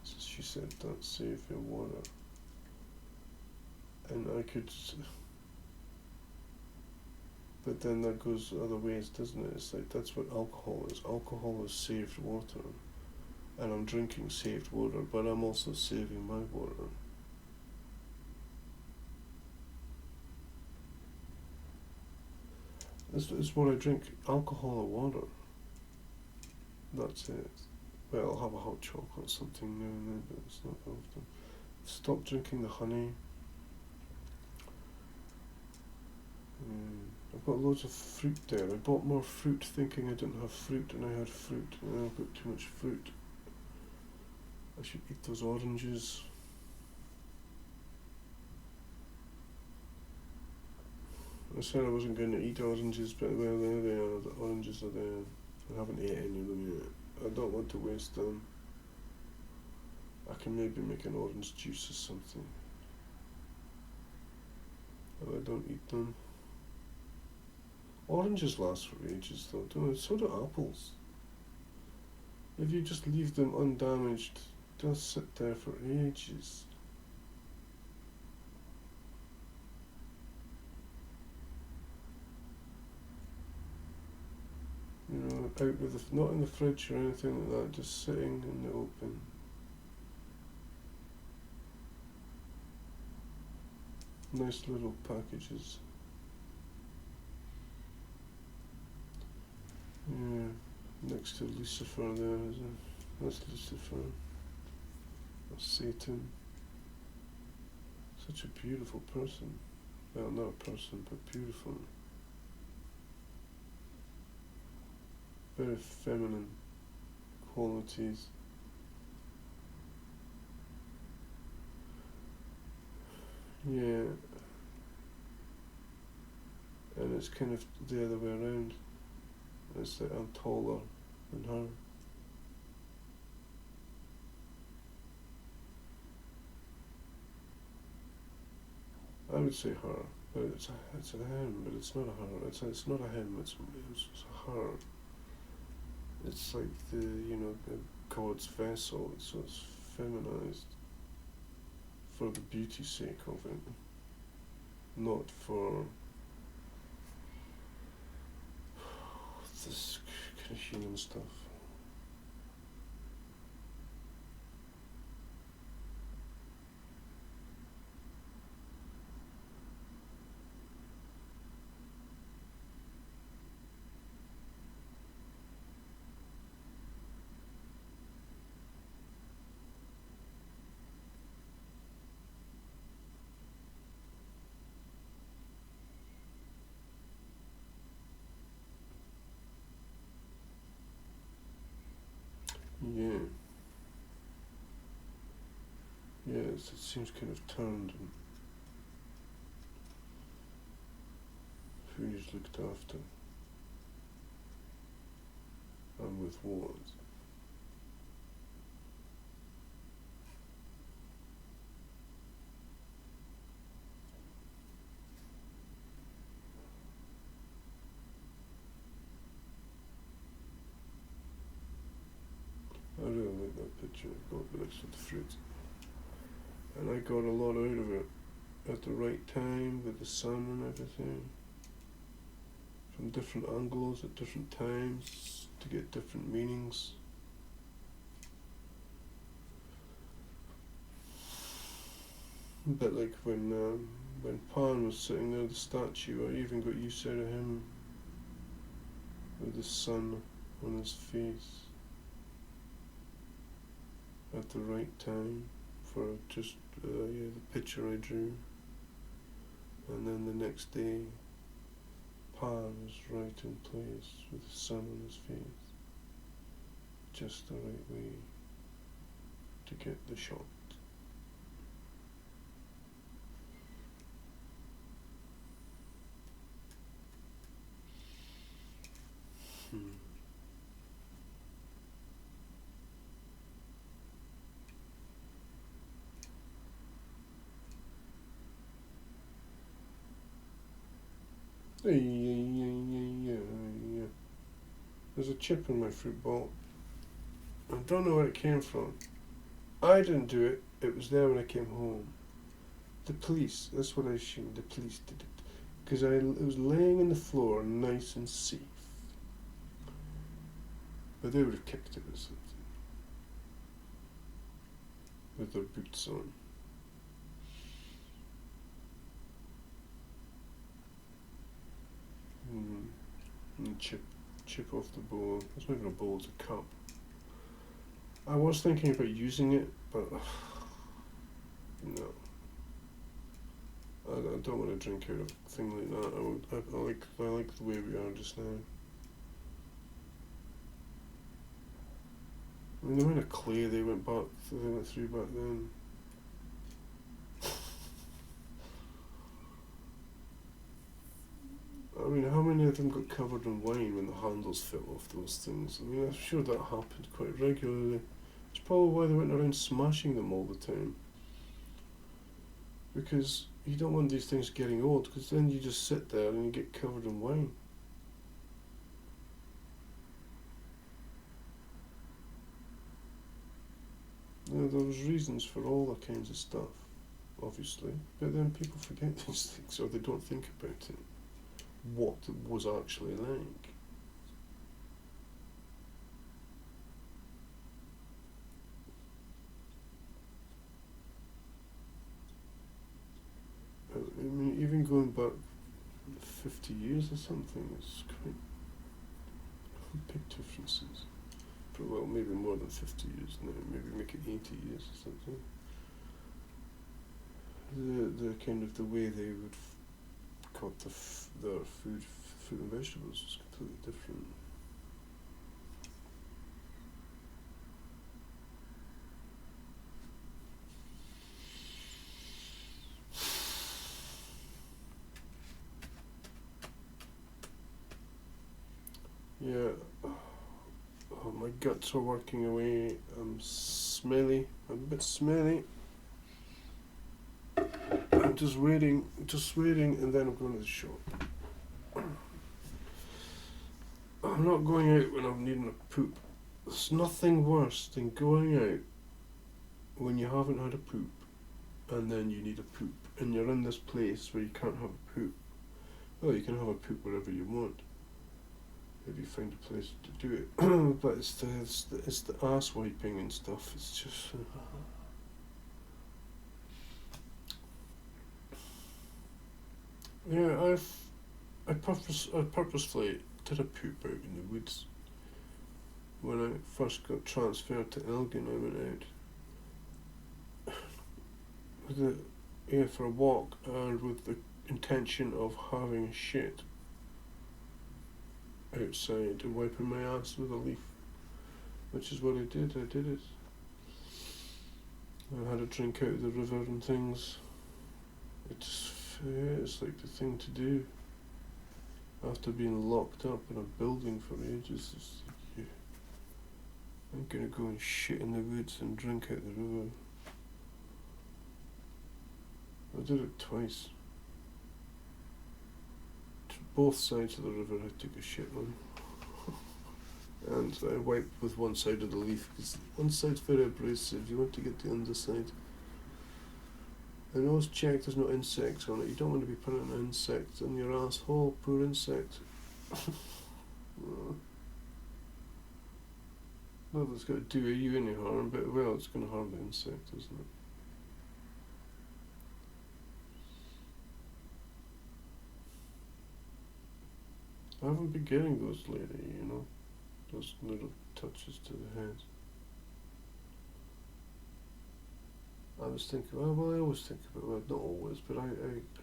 So she said that, save your water. And I could, but then that goes other ways, doesn't it? It's like, that's what alcohol is. Alcohol is saved water. And I'm drinking saved water, but I'm also saving my water. This is what I drink, alcohol or water. That's it. Well, I'll have a hot chocolate or something now and then, but it's not often. Stop drinking the honey. I've got loads of fruit there. I bought more fruit thinking I didn't have fruit, and I had fruit, and I've got too much fruit. I should eat those oranges. I said I wasn't going to eat oranges, but well, there they are. The oranges are there. I haven't ate any of them yet. I don't want to waste them. I can maybe make an orange juice or something. But I don't eat them. Oranges last for ages though, don't they? So do apples. If you just leave them undamaged, they'll sit there for ages. You know, out of the, not in the fridge or anything like that, just sitting in the open. Nice little packages. Yeah, next to Lucifer there, that's Lucifer. That's Satan. Such a beautiful person. Well, not a person, but beautiful. Very feminine qualities. Yeah. And it's kind of the other way around. It's that I'm taller than her. I would say her, but it's a him, but it's not a her. It's not a him. It's a her. It's like the God's vessel. So it's feminized for the beauty's sake of it, not for this kind of human stuff. Yeah. Yes, it seems kind of turned, and who's looked after, and with what. I really like that picture. God next to the fruit. And I got a lot out of it at the right time with the sun and everything. From different angles at different times to get different meanings. A bit like when Pan was sitting there, the statue, I even got use out of him with the sun on his face at the right time for just the picture I drew. And then the next day, Pan was right in place with the sun on his face, just the right way to get the shot. Yeah. There's a chip in my fruit bowl. I don't know where it came from. I didn't do it. It was there when I came home. The police, that's what I assumed. The police did it. Because it was laying on the floor nice and safe. But they would have kicked it or something. With their boots on. And chip off the bowl. It's not even a bowl, it's a cup. I was thinking about using it, but no. I don't want to drink out of a thing like that. I like the way we are just now. I mean, the amount of clay they went through back then. I mean, how many of them got covered in wine when the handles fell off those things? I mean, I'm sure that happened quite regularly. It's probably why they went around smashing them all the time. Because you don't want these things getting old, because then you just sit there and you get covered in wine. Now, there was reasons for all that kinds of stuff, obviously, but then people forget these things, or they don't think about it. What it was actually like. I mean, even going back 50 years or something, it's quite big differences. Well, maybe more than 50 years now, maybe make it 80 years or something. The kind of the way they would cut their fruit and vegetables was completely different. Yeah. Oh, my guts are working away. I'm smelly. I'm a bit smelly. I'm just waiting, and then I'm going to the shop. I'm not going out when I'm needing a poop. There's nothing worse than going out when you haven't had a poop, and then you need a poop, and you're in this place where you can't have a poop. Well, you can have a poop wherever you want, if you find a place to do it. But it's the ass wiping and stuff. It's just. Yeah, I purposefully did a poop out in the woods. When I first got transferred to Elgin, I went out for a walk, and with the intention of having a shit outside and wiping my ass with a leaf, which is what I did. I did it. I had a drink out of the river and things. It's like the thing to do. After being locked up in a building for ages, I'm gonna go and shit in the woods and drink out the river. I did it twice. Both sides of the river I took a shit on. And I wiped with one side of the leaf, because one side's very abrasive. You want to get the underside. And always check there's no insects on it. You don't want to be putting an insect in your asshole. Poor insect. Not that it's going to do you any harm, but well, it's going to harm the insect, isn't it? I haven't been getting those lately, those little touches to the head. I was thinking, well, I always think about it, not always, but I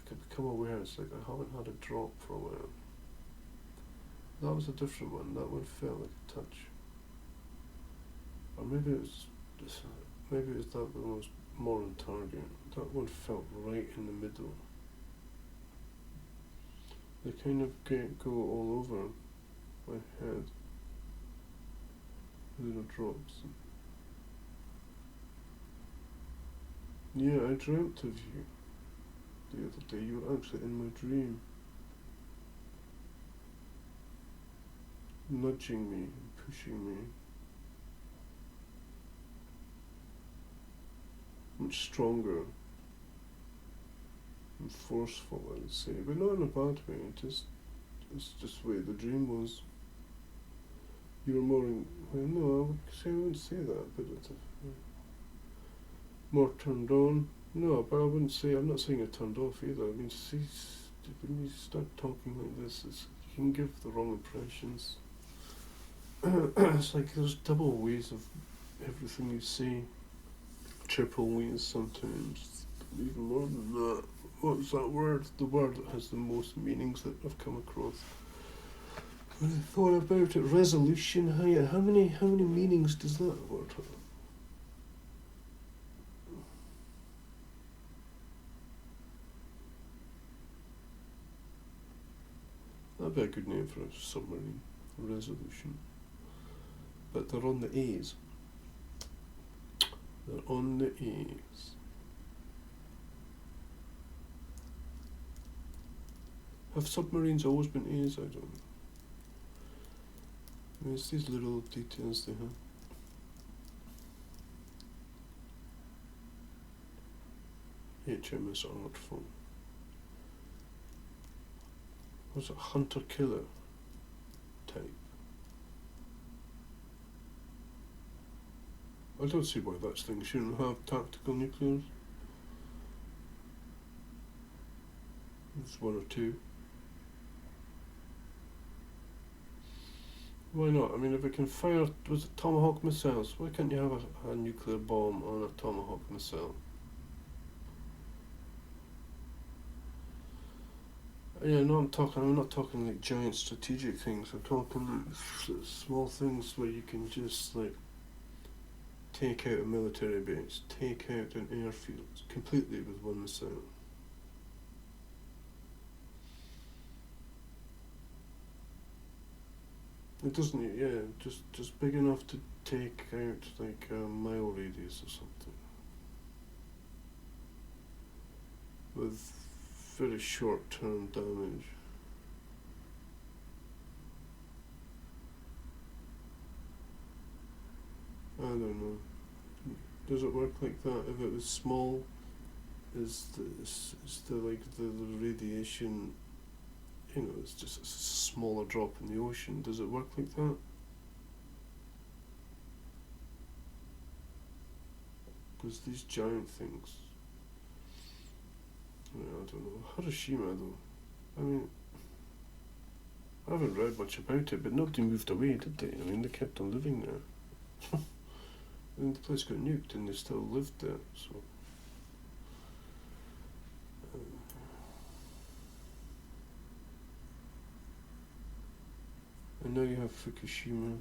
could become aware, it's like I haven't had a drop for a while. That was a different one, that one felt like a touch. Or maybe it was that one was more on target. That one felt right in the middle. They kind of go all over my head. Little drops. Yeah, I dreamt of you the other day. You were actually in my dream. Nudging me and pushing me. Much stronger and forceful, I would say, but not in a bad way. It's just the way the dream was. You were more no, I wouldn't say that, but it's more turned on. No, but I'm not saying you're turned off either. I mean, see, when you start talking like this, you can give the wrong impressions. It's like there's double ways of everything you see. Triple ways sometimes, even more than that. What's that word? The word that has the most meanings that I've come across. When I thought about it, resolution. How many meanings does that word have? That'd be a good name for a submarine. Resolution. But they're on the A's. They're on the A's. Have submarines always been A's? I don't know. I mean, it's these little details they have. HMS Artful. What's it? Hunter-killer type. I don't see why that thing shouldn't have tactical nuclears. It's one or two. Why not? I mean, if it can fire, was it Tomahawk missiles? Why can't you have a nuclear bomb on a Tomahawk missile? Yeah, no, I'm not talking like giant strategic things. I'm talking like small things where you can just like take out a military base, take out an airfield completely with one missile. It doesn't, yeah, just big enough to take out like a mile radius or something. With very short-term damage. I don't know. Does it work like that? If it was small, is the radiation, you know, it's just a smaller drop in the ocean. Does it work like that? Because these giant things, I don't know. Hiroshima though, I mean, I haven't read much about it, but nobody moved away, did they? I mean, they kept on living there. And the place got nuked and they still lived there, so. And now you have Fukushima.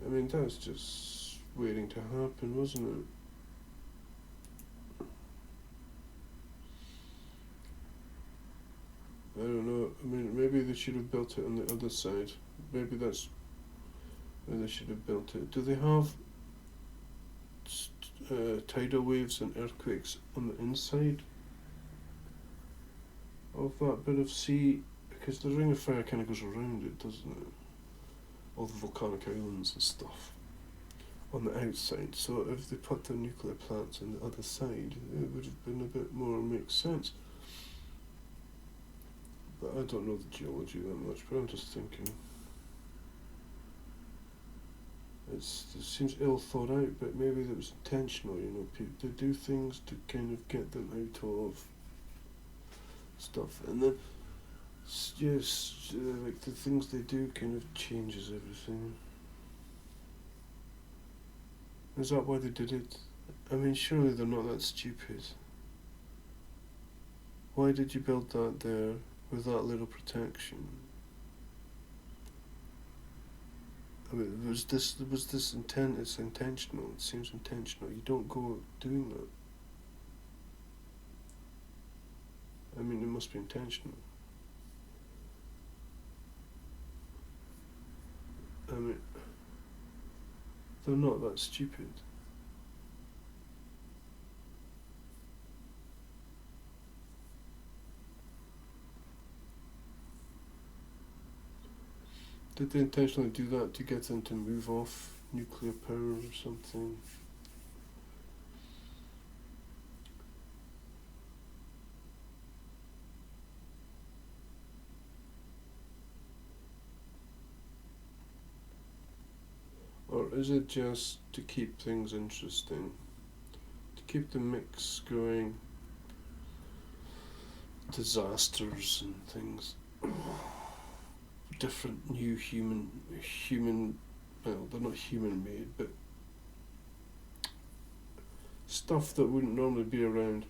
I mean, that was just waiting to happen, wasn't it? I don't know. I mean, maybe they should have built it on the other side. Maybe that's where they should have built it. Do they have tidal waves and earthquakes on the inside of that bit of sea? Because the Ring of Fire kind of goes around it, doesn't it? All the volcanic islands and stuff on the outside. So if they put the nuclear plants on the other side, it would have been a bit more makes sense. But I don't know the geology that much, but I'm just thinking. It seems ill thought out, but maybe it was intentional, you know. They do things to kind of get them out of stuff. And then, yes, like the things they do kind of changes everything. Is that why they did it? I mean, surely they're not that stupid. Why did you build that there with that little protection? I mean, was this intent? It's intentional. It seems intentional. You don't go doing that. I mean, it must be intentional. I mean, they're not that stupid. Did they intentionally do that to get them to move off nuclear power or something? Or is it just to keep things interesting? To keep the mix going? Disasters and things. Different new human well, they're not human made, but stuff that wouldn't normally be around.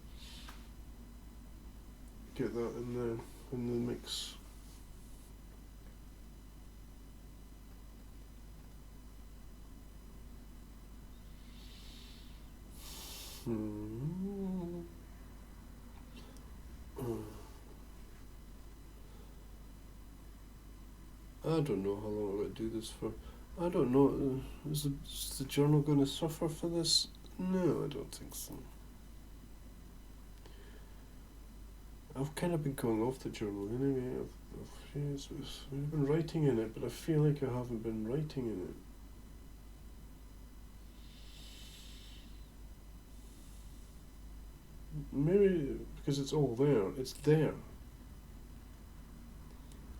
Get that in the mix. I don't know how long I'm going to do this for. I don't know. Is the journal going to suffer for this? No, I don't think so. I've kind of been going off the journal anyway. I've been writing in it, but I feel like I haven't been writing in it. Maybe because it's all there. It's there.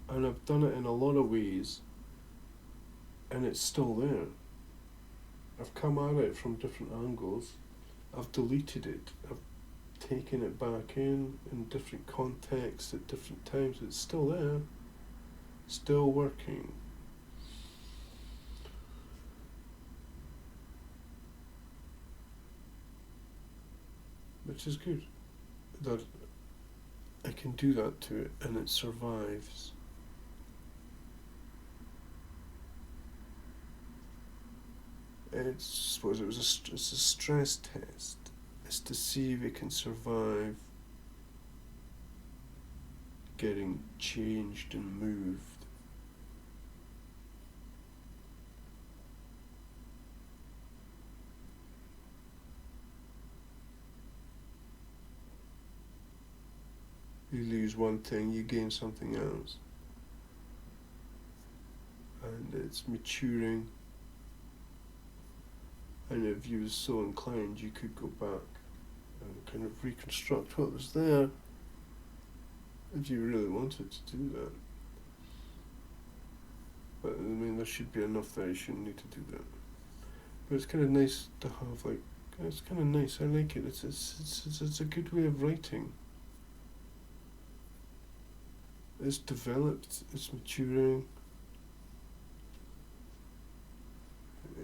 And I've done it in a lot of ways, and it's still there. I've come at it from different angles. I've deleted it. I've taken it back in different contexts at different times. It's still there. Still working. Which is good. That I can do that to it and it survives. It's a stress test. It's to see if it can survive getting changed and moved. You lose one thing, you gain something else. And it's maturing. And if you were so inclined, you could go back and kind of reconstruct what was there if you really wanted to do that. But I mean, there should be enough there, you shouldn't need to do that. But it's kind of nice to have, like, it's kind of nice, I like it, it's a good way of writing. It's developed, it's maturing.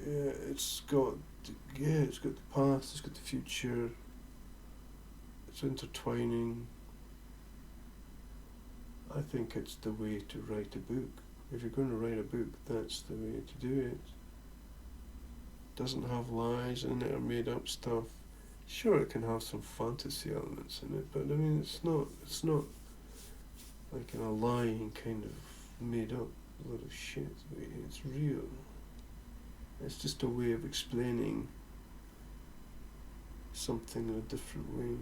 Yeah, it's got the past, it's got the future. It's intertwining. I think it's the way to write a book. If you're going to write a book, that's the way to do it. Doesn't have lies in it or made up stuff. Sure, it can have some fantasy elements in it, but I mean, it's not like in a lying kind of made up lot of shit. It's real. It's just a way of explaining something in a different way.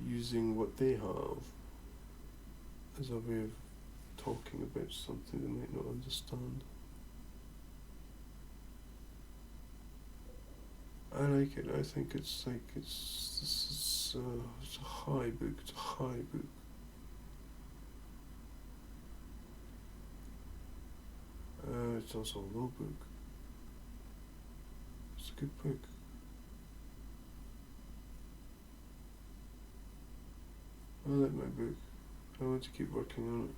Using what they have as a way of talking about something they might not understand. I like it. I think it's a high book. It's a high book. It's also a low book. It's a good book. I like my book. I want to keep working on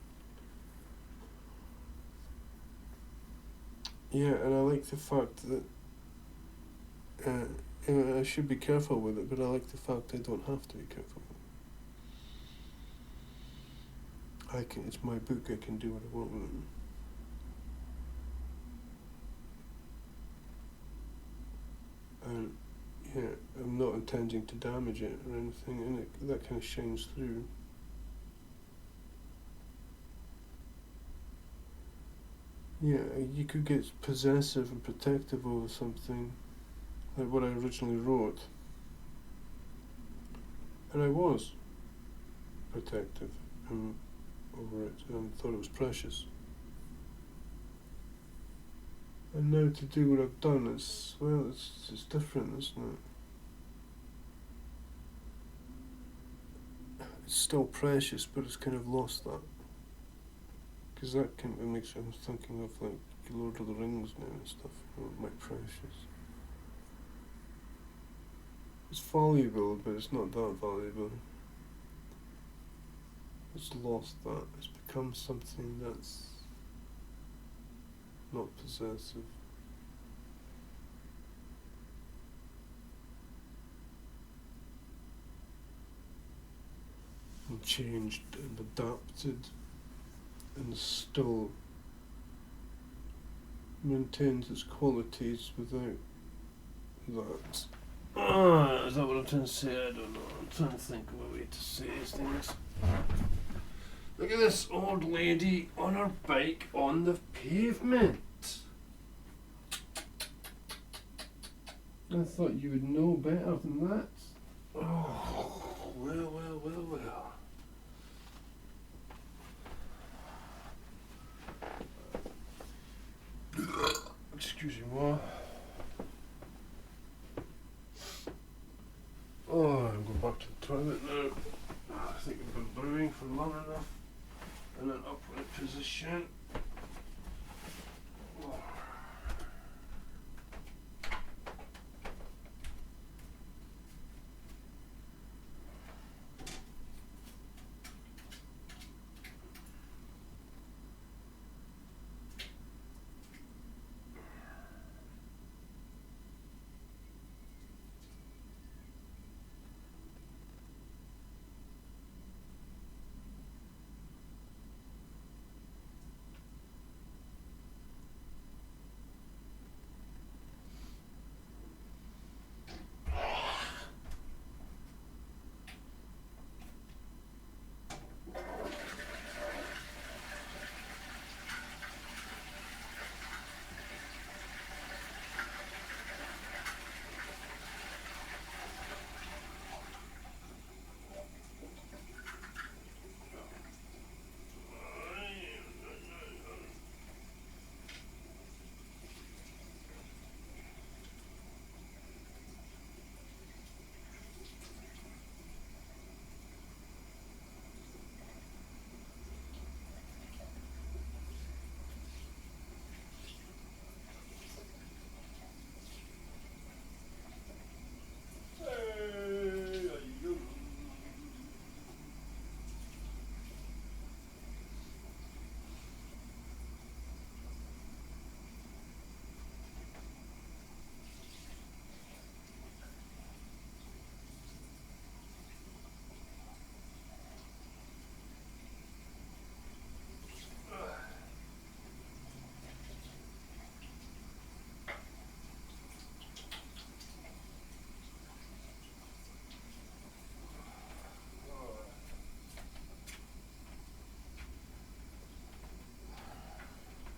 it. Yeah, and I like the fact that I should be careful with it, but I like the fact I don't have to be careful with it. It's my book, I can do what I want with it. And yeah, I'm not intending to damage it or anything, and that kind of shines through. Yeah, you could get possessive and protective over something, like what I originally wrote. And I was protective over it and thought it was precious. And now to do what I've done, it's different, isn't it? It's still precious, but it's kind of lost that. Because that kind of makes me thinking of like Lord of the Rings now and stuff, my precious. It's valuable, but it's not that valuable. It's lost that. It's become something that's not possessive. And changed and adapted and still maintains its qualities without that. Is that what I'm trying to say? I don't know. I'm trying to think of a way to say things. Look at this old lady on her bike on the pavement. I thought you would know better than that. Oh, well. Excuse me, moi. Oh, I'm going back to the toilet now. I think I've been brewing for long enough. In an upright position.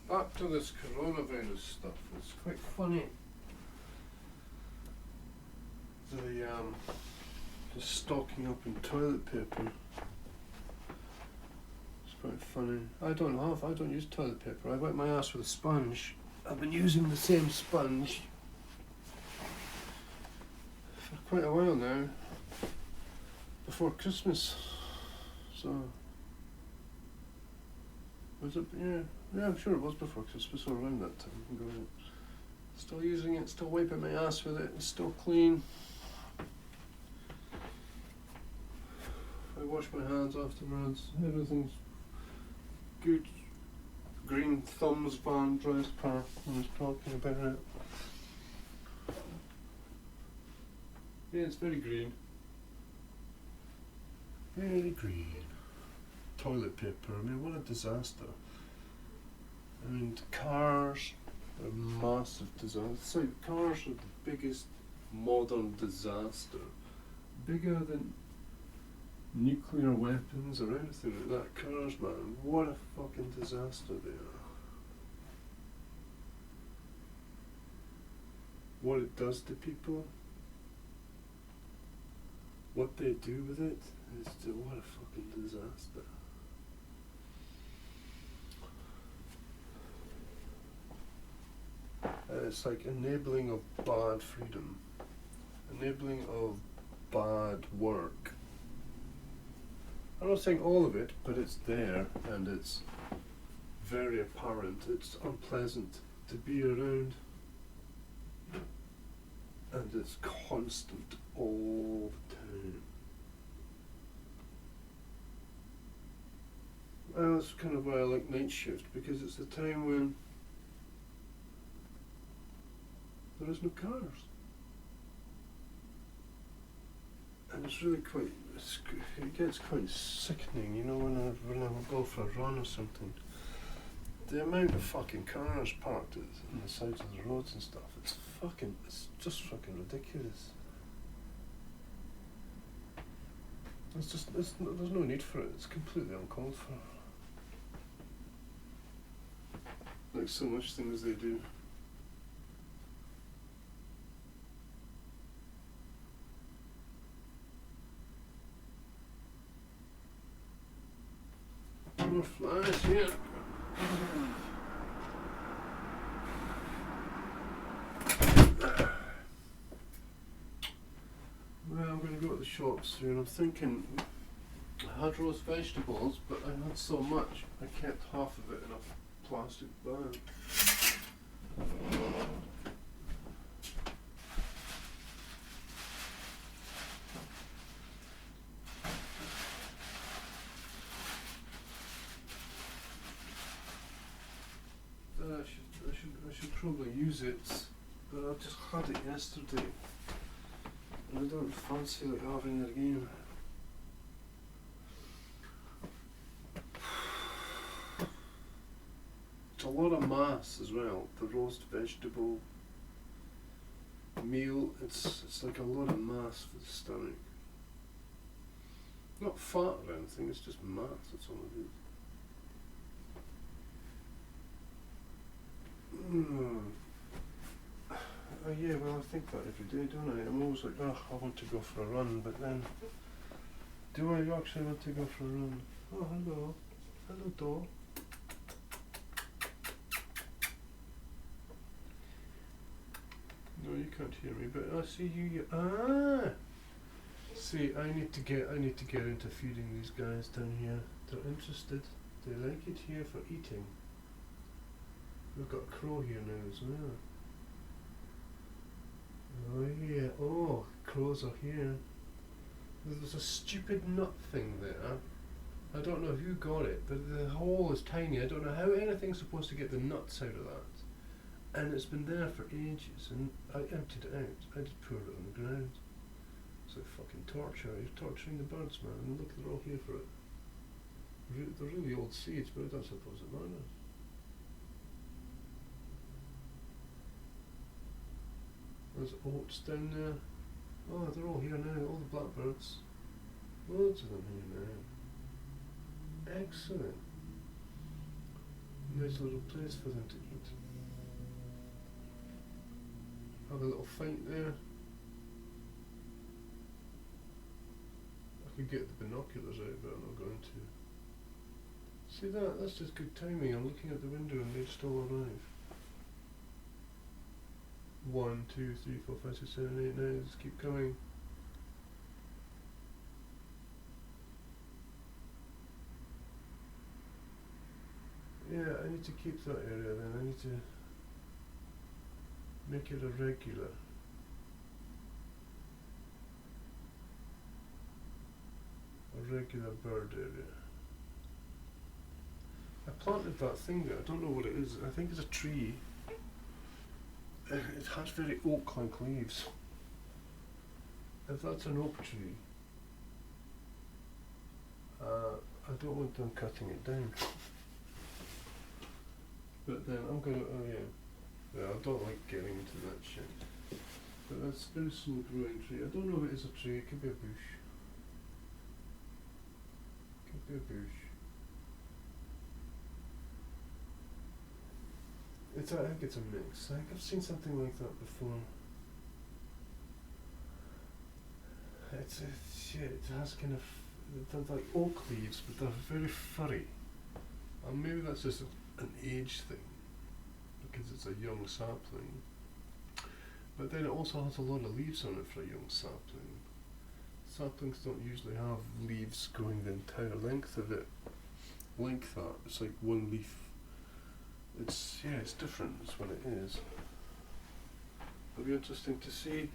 Back to this coronavirus stuff. It's quite funny. The stocking up in toilet paper. It's quite funny. I don't use toilet paper. I wipe my ass with a sponge. I've been using the same sponge for quite a while now. Before Christmas. So was it? Yeah, I'm sure it was before Christmas or around that time. I'm going, still using it, still wiping my ass with it, it's still clean. I wash my hands afterwards, everything's good. Green thumbs van drives past and is talking about it. Yeah, it's very green. Very green. Toilet paper, I mean, what a disaster. I mean, cars are a massive disaster. So cars are the biggest modern disaster. Bigger than nuclear weapons or anything like that. Cars, man, what a fucking disaster they are. What it does to people, what they do with it, what a fucking disaster. It's like enabling of bad freedom, enabling of bad work. I'm not saying all of it, but it's there and it's very apparent. It's unpleasant to be around and it's constant all the time. that's kind of why I like night shift, because it's the time when there is no cars. And it's really quite, it gets quite sickening, you know, when I go for a run or something. The amount of fucking cars parked on the sides of the roads and stuff, it's just fucking ridiculous. There's no need for it, it's completely uncalled for. Like so much things they do. More flies here. Well, I'm going to go to the shops soon. I'm thinking I had roast vegetables, but I had so much I kept half of it in a plastic bag. I should probably use it, but I just had it yesterday, and I don't fancy like having it again. It's a lot of mass as well. The roast vegetable meal, it's like a lot of mass for the stomach. Not fat or anything, it's just mass, that's all it is. Yeah, well, I think that every day, don't I? I'm always like, I want to go for a run, but then, do I actually want to go for a run? Oh, hello. Hello, dog. No, you can't hear me, but I see you. See, I need to get into feeding these guys down here. They're interested. They like it here for eating. We've got a crow here now as well. Oh yeah, oh, crows are here. There's a stupid nut thing there. I don't know who got it, but the hole is tiny. I don't know how anything's supposed to get the nuts out of that. And it's been there for ages, and I emptied it out. I just poured it on the ground. It's like fucking torture. You're torturing the birds, man. And look, they're all here for it. They're really old seeds, but I don't suppose it matters. There's oats down there. Oh, they're all here now, all the blackbirds. Loads of them here now. Excellent. Nice little place for them to eat. Have a little fight there. I could get the binoculars out, but I'm not going to. See that? That's just good timing. I'm looking out the window and they've still arrived. 1, 2, 3, 4, 5, 6, 7, 8, 9, just keep coming. Yeah, I need to keep that area then. I need to make it a regular. Bird area. I planted that thing there. I don't know what it is. I think it's a tree. It has very oak-like leaves. If that's an oak tree, I don't want them cutting it down. But then I'm gonna, yeah, I don't like getting into that shit. But that's a very slow growing tree. I don't know if it is a tree, it could be a bush. Could be a bush. I think it's a mix. I think I've seen something like that before. It has kind of, they're like oak leaves, but they're very furry. And maybe that's just an age thing, because it's a young sapling. But then it also has a lot of leaves on it for a young sapling. Saplings don't usually have leaves going the entire length of it, like that. It's like one leaf. It's different. It's what it is. It'll be interesting to see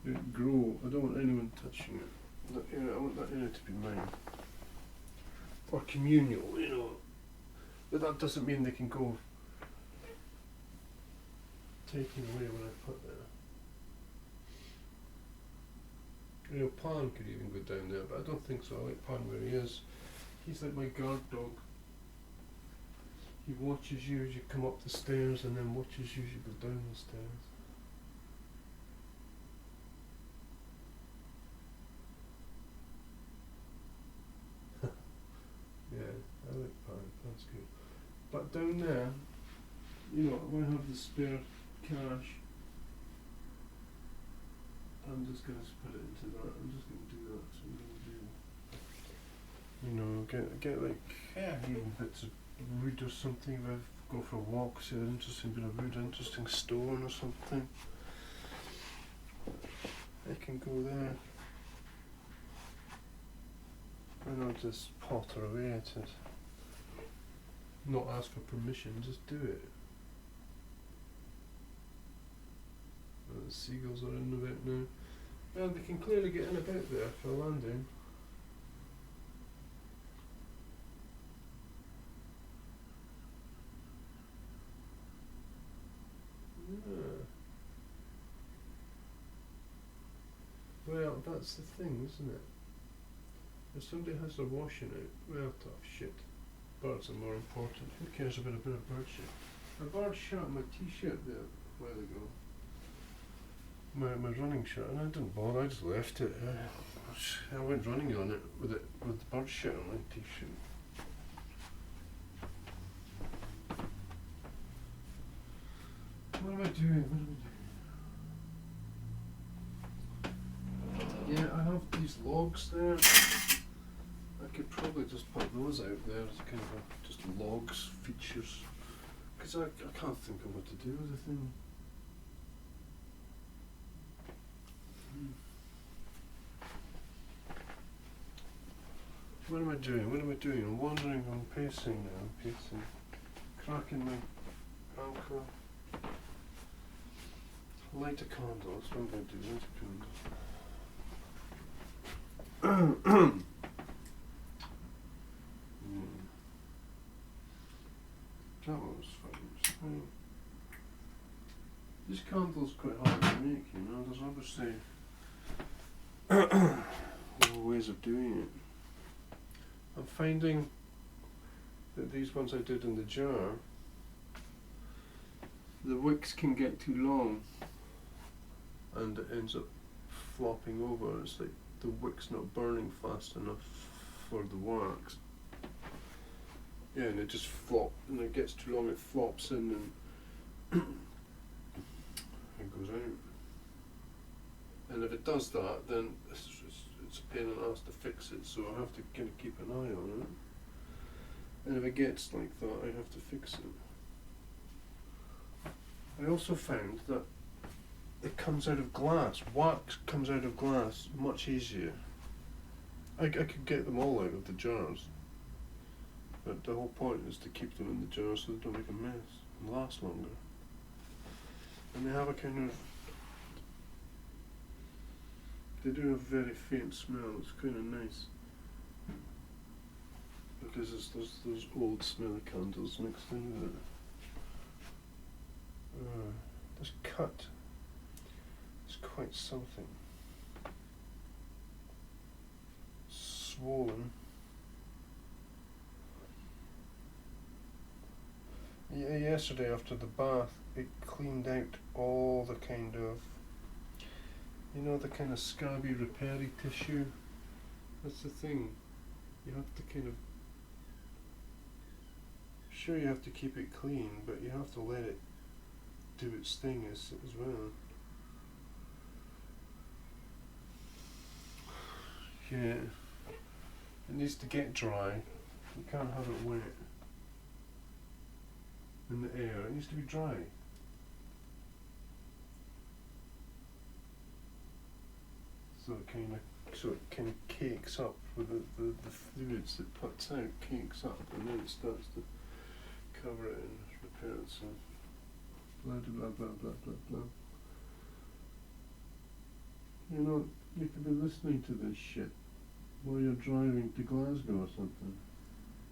it grow. I don't want anyone touching it. That area, I want that area to be mine. or communal, you know. But that doesn't mean they can go taking away what I put there. You know, Pan could even go down there, but I don't think so. I like Pan where he is. He's like my guard dog. He watches you as you come up the stairs and then watches you as you go down the stairs. Yeah, I like Pan. That's good. But down there, you know, when I have the spare cash, I'm just going to put it into that. I'm just going to do that. So I'm going to do, you know, get like even bits of wood or something. If I go for a walk, see an interesting bit of wood, interesting stone or something, I can go there. And I'll just potter away at it. Not ask for permission, just do it. The seagulls are in a bit now. Well, they can clearly get in about there for landing. Yeah. Well, that's the thing, isn't it? If somebody has their washing out, well, tough shit. Birds are more important. Who cares about a bit of bird shit? A bird shot my t-shirt there a while ago. My running shirt, and I didn't bother, I just left it. I went running on it with the bird shit on my t-shirt. What am I doing? Yeah, I have these logs there. I could probably just put those out there as kind of just logs, features. Because I can't think of what to do with the thing. What am I doing? I'm wandering, I'm pacing now, pacing. Cracking my ankle. Light a candle, that's what I'm going to do, light a candle. That was fun. This candle's quite hard to make, you know, there's obviously ways of doing it. I'm finding that these ones I did in the jar, the wicks can get too long and it ends up flopping over. It's like the wick's not burning fast enough for the wax. Yeah, and it just flops, and it gets too long, it flops in and it goes out. And if it does that, then it's a pain in the ass to fix it, so I have to kind of keep an eye on it. And if it gets like that, I have to fix it. I also found that it comes out of glass. Wax comes out of glass much easier. I could get them all out of the jars, but the whole point is to keep them in the jars so they don't make a mess and last longer. And they have a kind of, they do have a very faint smell. It's kind of nice because it's those old smelly candles mixed in with it. This cut is quite something. Swollen. Yeah, yesterday after the bath, it cleaned out all the kind of, you know, the kind of scabby, repairy tissue. That's the thing. You have to kind of, sure you have to keep it clean, but you have to let it do its thing as well. Yeah. It needs to get dry. You can't have it wet in the air. It needs to be dry. So it kind of cakes up with the fluids that puts out, cakes up, and then it starts to cover it and repair itself. Blah blah blah blah blah blah. You know, you could be listening to this shit while you're driving to Glasgow or something.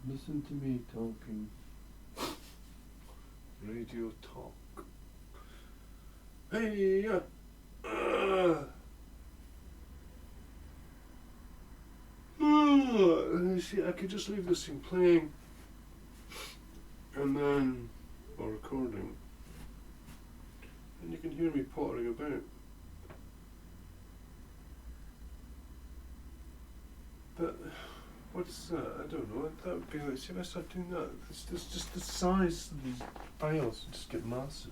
Listen to me talking. Radio talk. Hey, yeah. See, I could just leave this thing playing, and then, or recording, and you can hear me pottering about. But what's that? I don't know. That would be like, see if I start doing that, it's just the size of these files just get massive.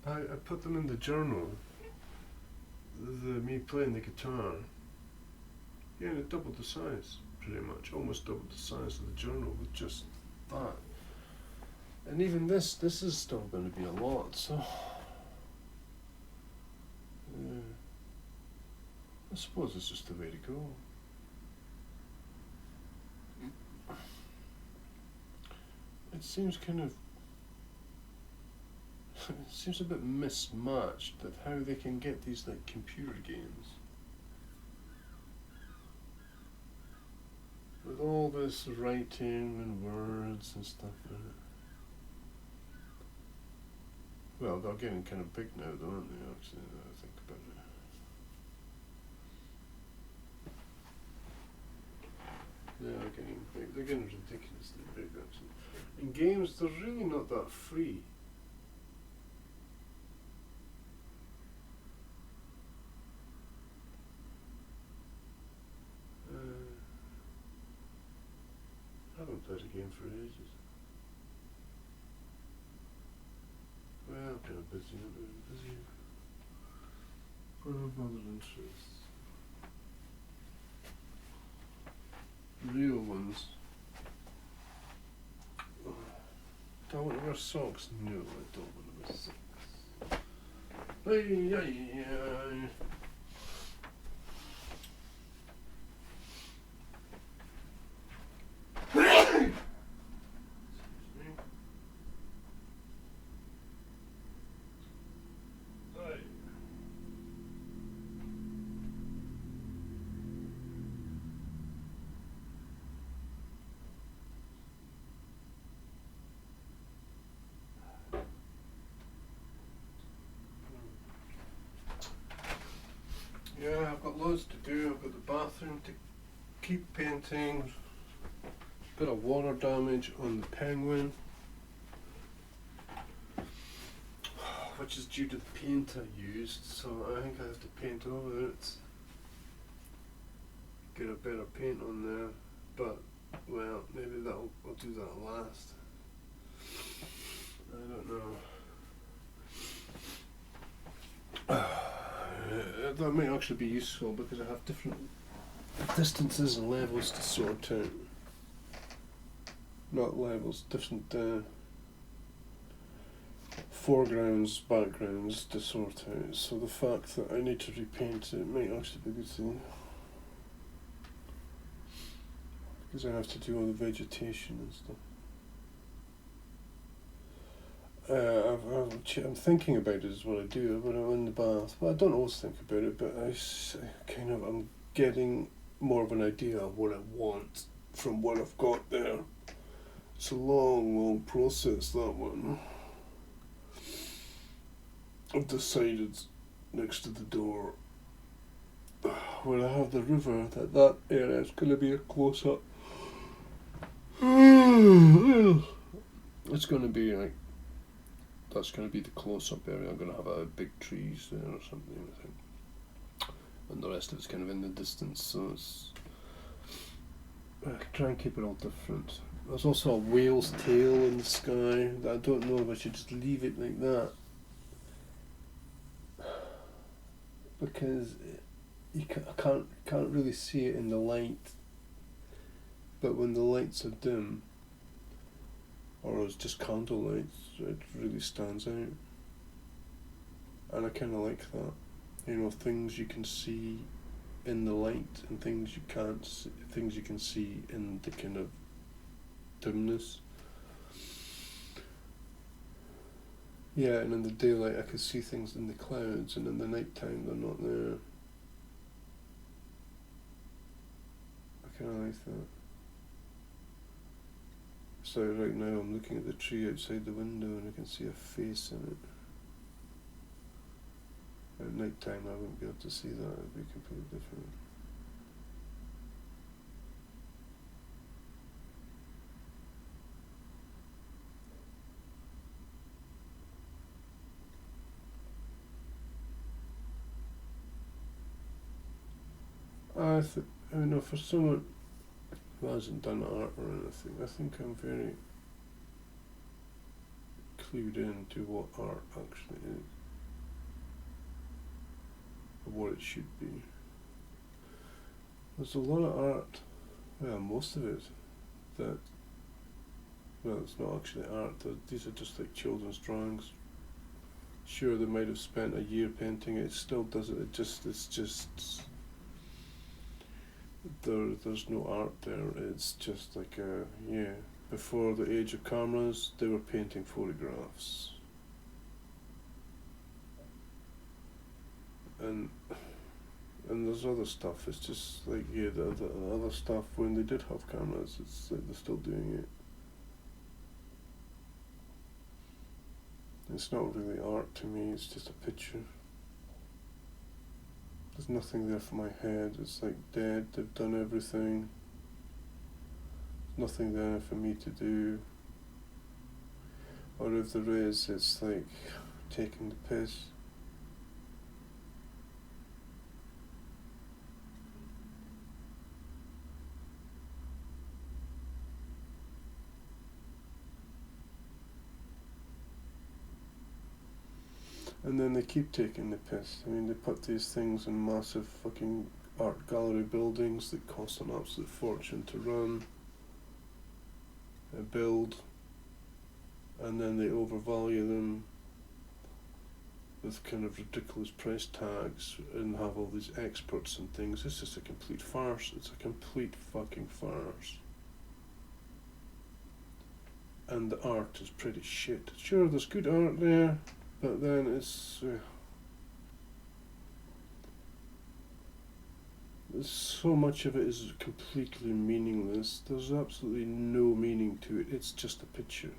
I put them in the journal, me playing the guitar. Yeah, and it doubled the size, pretty much, almost doubled the size of the journal with just that. And even this is still going to be a lot, so I suppose it's just the way to go. It seems kind of, it seems a bit mismatched that how they can get these like computer games with all this writing and words and stuff in it. Well, they're getting kind of big now, though, aren't they? Actually, now I think about it. They are getting big. They're getting ridiculously big, actually. In games, they're really not that free. I haven't played a game for ages. Well, I'm kind of busy. For other interests. Real ones. Do I want to wear socks? No, I don't want to wear socks. Hey. Yeah, I've got loads to do. I've got the bathroom to keep painting. Bit of water damage on the penguin, which is due to the paint I used, so I think I have to paint over it. Get a better paint on there, but well, maybe I'll do that last. I don't know. That might actually be useful because I have different distances and levels to sort out. Not levels, different foregrounds, backgrounds to sort out. So the fact that I need to repaint it might actually be a good thing. Because I have to do all the vegetation and stuff. I'm thinking about it is what I do when I'm in the bath. Well, I don't always think about it, but I'm getting more of an idea of what I want from what I've got there. It's a long process, that one. I've decided next to the door where I have the river that area is going to be a close-up. It's going to be like, that's going to be the close-up area. I'm going to have big trees there or something, I think. And the rest of it's kind of in the distance, so it's... I try and keep it all different. There's also a whale's tail in the sky that I don't know if I should just leave it like that. Because I can't really see it in the light. But when the lights are dim, or it's just candle lights, it really stands out. And I kind of like that. You know, things you can see in the light and things you can't see, things you can see in the kind of dimness. Yeah, and in the daylight I can see things in the clouds, and in the night time they're not there. like that. So right now I'm looking at the tree outside the window and I can see a face in it. At night time I wouldn't be able to see that, it would be completely different. For someone who hasn't done art or anything, I think I'm very clued in to what art actually is, or what it should be. There's a lot of art, well, most of it, that, well, it's not actually art, these are just like children's drawings. Sure, they might have spent a year painting it, still doesn't, it's just, there's no art there, it's just like before the age of cameras, they were painting photographs. And there's other stuff, it's just like, the other stuff, when they did have cameras, it's like they're still doing it. It's not really art to me, it's just a picture. There's nothing there for my head, it's like dead, they've done everything. There's nothing there for me to do. Or if there is, it's like taking the piss. And then they keep taking the piss. I mean, they put these things in massive fucking art gallery buildings that cost an absolute fortune to run, build, and then they overvalue them with kind of ridiculous price tags and have all these experts and things. It's just a complete farce. It's a complete fucking farce. And the art is pretty shit. Sure, there's good art there, but then it's so much of it is completely meaningless. There's absolutely no meaning to it. It's just a picture.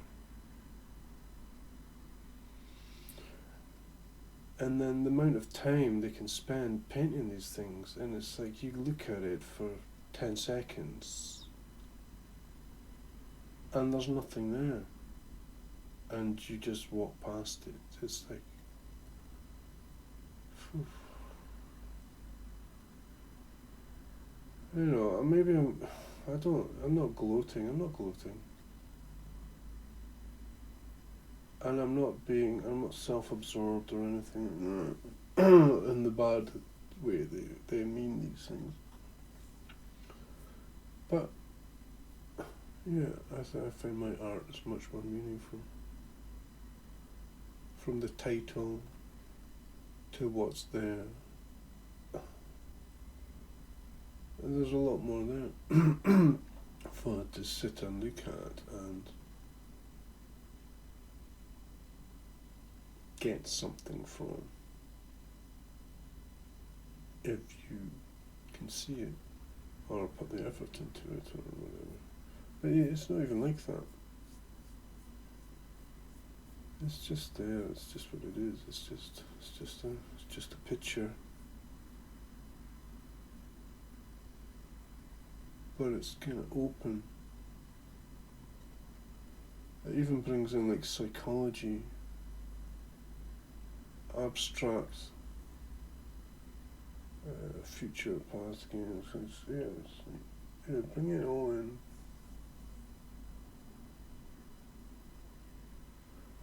And then the amount of time they can spend painting these things, and it's like you look at it for 10 seconds and there's nothing there. And you just walk past it. It's like, phew. Maybe I'm not gloating. And I'm not self-absorbed or anything in the bad way they mean these things. But, I find my art is much more meaningful. From the title to what's there. And there's a lot more there for it to sit and look at and get something from, if you can see it or put the effort into it or whatever. But it's not even like that. It's just there. It's just what it is. It's just a picture. But it's kind of open. It even brings in like psychology, abstract, future, past, bring it all in.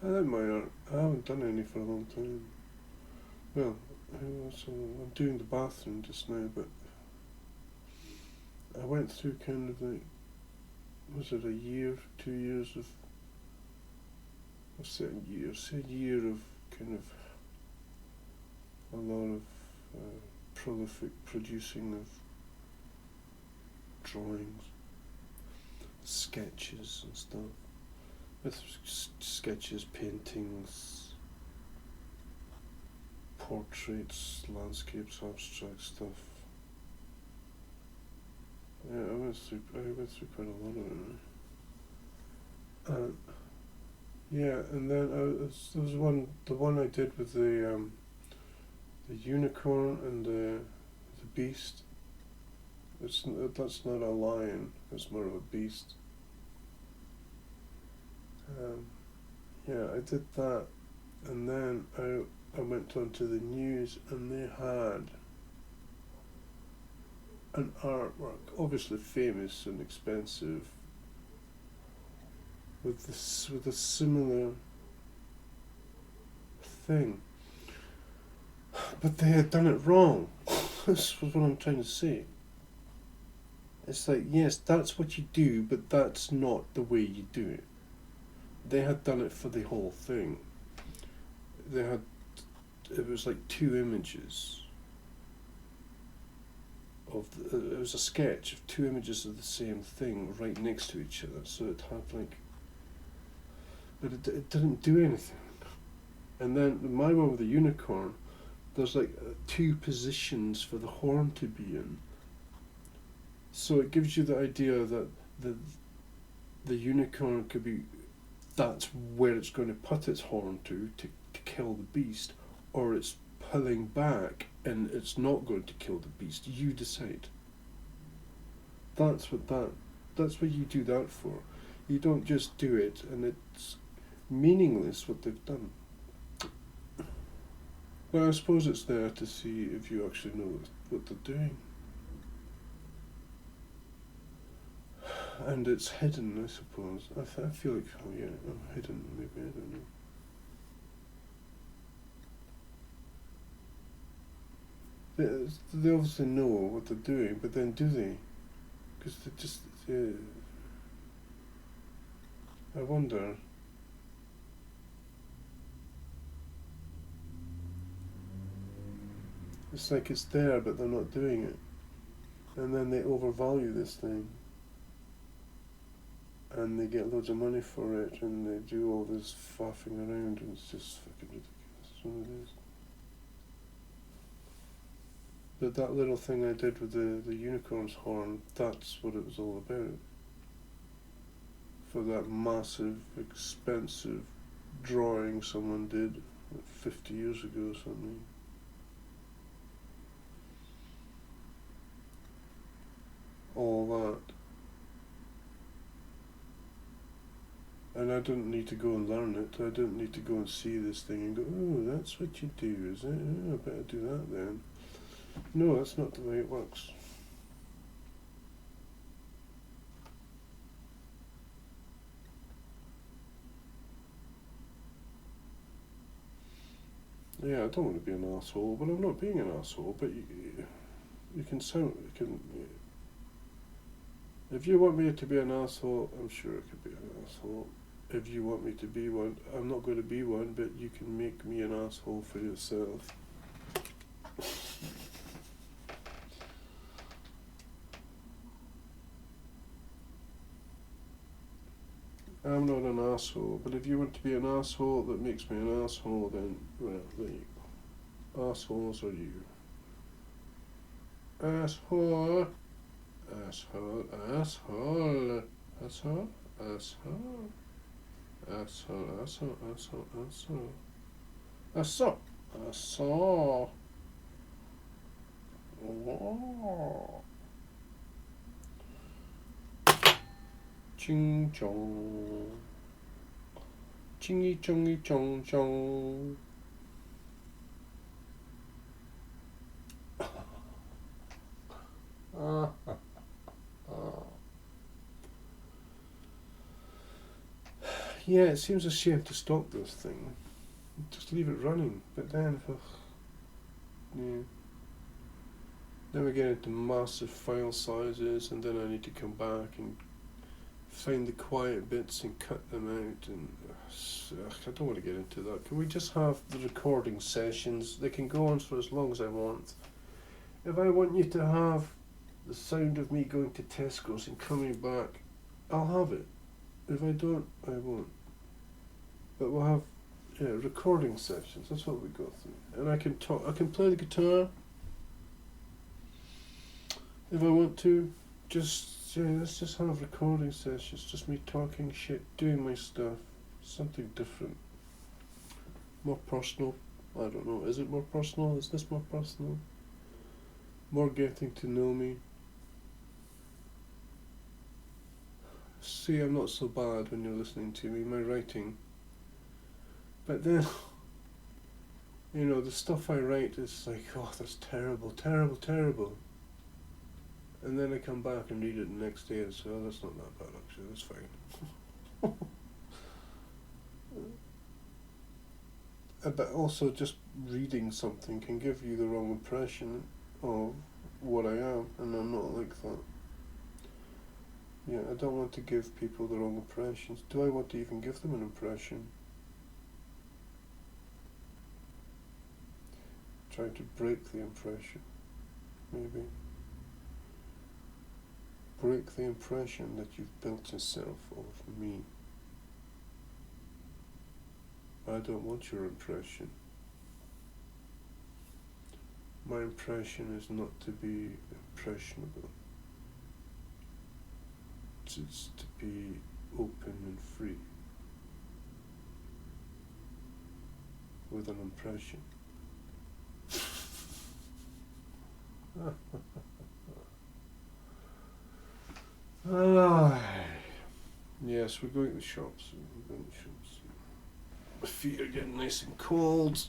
I like my art. I haven't done any for a long time. Well, so I'm doing the bathroom just now, but I went through kind of like, was it a year, 2 years of, say a year of kind of a lot of prolific producing of drawings, sketches and stuff. With sketches, paintings, portraits, landscapes, abstract stuff, Yeah, I went through quite a lot of it. Yeah, and then there was the one I did with the unicorn and the beast. That's not a lion. It's more of a beast. Yeah, I did that, and then I went onto the news, and they had an artwork, obviously famous and expensive, with a similar thing, but they had done it wrong. This was what I'm trying to say. It's like, yes, that's what you do, but that's not the way you do it. They had done it for the whole thing. It was like two images it was a sketch of two images of the same thing right next to each other, so it had like, but it didn't do anything. And then my one with the unicorn, there's like two positions for the horn to be in. So it gives you the idea that the unicorn could be, that's where it's going to put its horn to kill the beast, or it's pulling back and it's not going to kill the beast. You decide. That's what you do that for. You don't just do it and it's meaningless what they've done. Well, I suppose it's there to see if you actually know what they're doing. And it's hidden, I suppose. I feel like, oh yeah, I'm hidden, maybe, I don't know. They obviously know what they're doing, but then do they? Because they just, I wonder. It's like it's there, but they're not doing it. And then they overvalue this thing. And they get loads of money for it, and they do all this faffing around, and it's just fucking ridiculous. That's what it is. But that little thing I did with the unicorn's horn, that's what it was all about. For that massive, expensive drawing someone did 50 years ago or something. All that. And I didn't need to go and learn it. I didn't need to go and see this thing and go, oh, that's what you do, is it? Oh, I better do that then. No, that's not the way it works. Yeah, I don't want to be an asshole, but I'm not being an asshole. But you can sound, if you want me to be an asshole, I'm sure I could be an asshole. If you want me to be one, I'm not going to be one, but you can make me an asshole for yourself. I'm not an asshole, but if you want to be an asshole that makes me an asshole, then, well, there you go. Assholes are you. Asshole. Asshole. Asshole. Asshole. Asshole. Asshole. Asshole. Asshole. Asshole. Asshole. Asshole. Oh. Ching chong. Chingy chongy chong chong. Yeah, it seems a shame to stop this thing. Just leave it running. But then, yeah. Then we get into massive file sizes, and then I need to come back and find the quiet bits and cut them out, and I don't want to get into that. Can we just have the recording sessions? They can go on for as long as I want. If I want you to have the sound of me going to Tesco's and coming back, I'll have it. If I don't, I won't. But we'll have recording sessions. That's what we go through. And I can talk. I can play the guitar if I want to. let's just have recording sessions, just me talking shit, doing my stuff, something different, more personal. I don't know. Is it more personal? Is this more personal? More getting to know me. See, I'm not so bad when you're listening to me, my writing. But then, the stuff I write is like, oh, that's terrible, terrible, terrible. And then I come back and read it the next day and say, oh, that's not that bad actually, that's fine. But also just reading something can give you the wrong impression of what I am, and I'm not like that. Yeah, I don't want to give people the wrong impressions. Do I want to even give them an impression? Trying to break the impression, maybe. Break the impression that you've built yourself of me. I don't want your impression. My impression is not to be impressionable. It's to be open and free with an impression. Yes, we're going to the shops. My feet are getting nice and cold.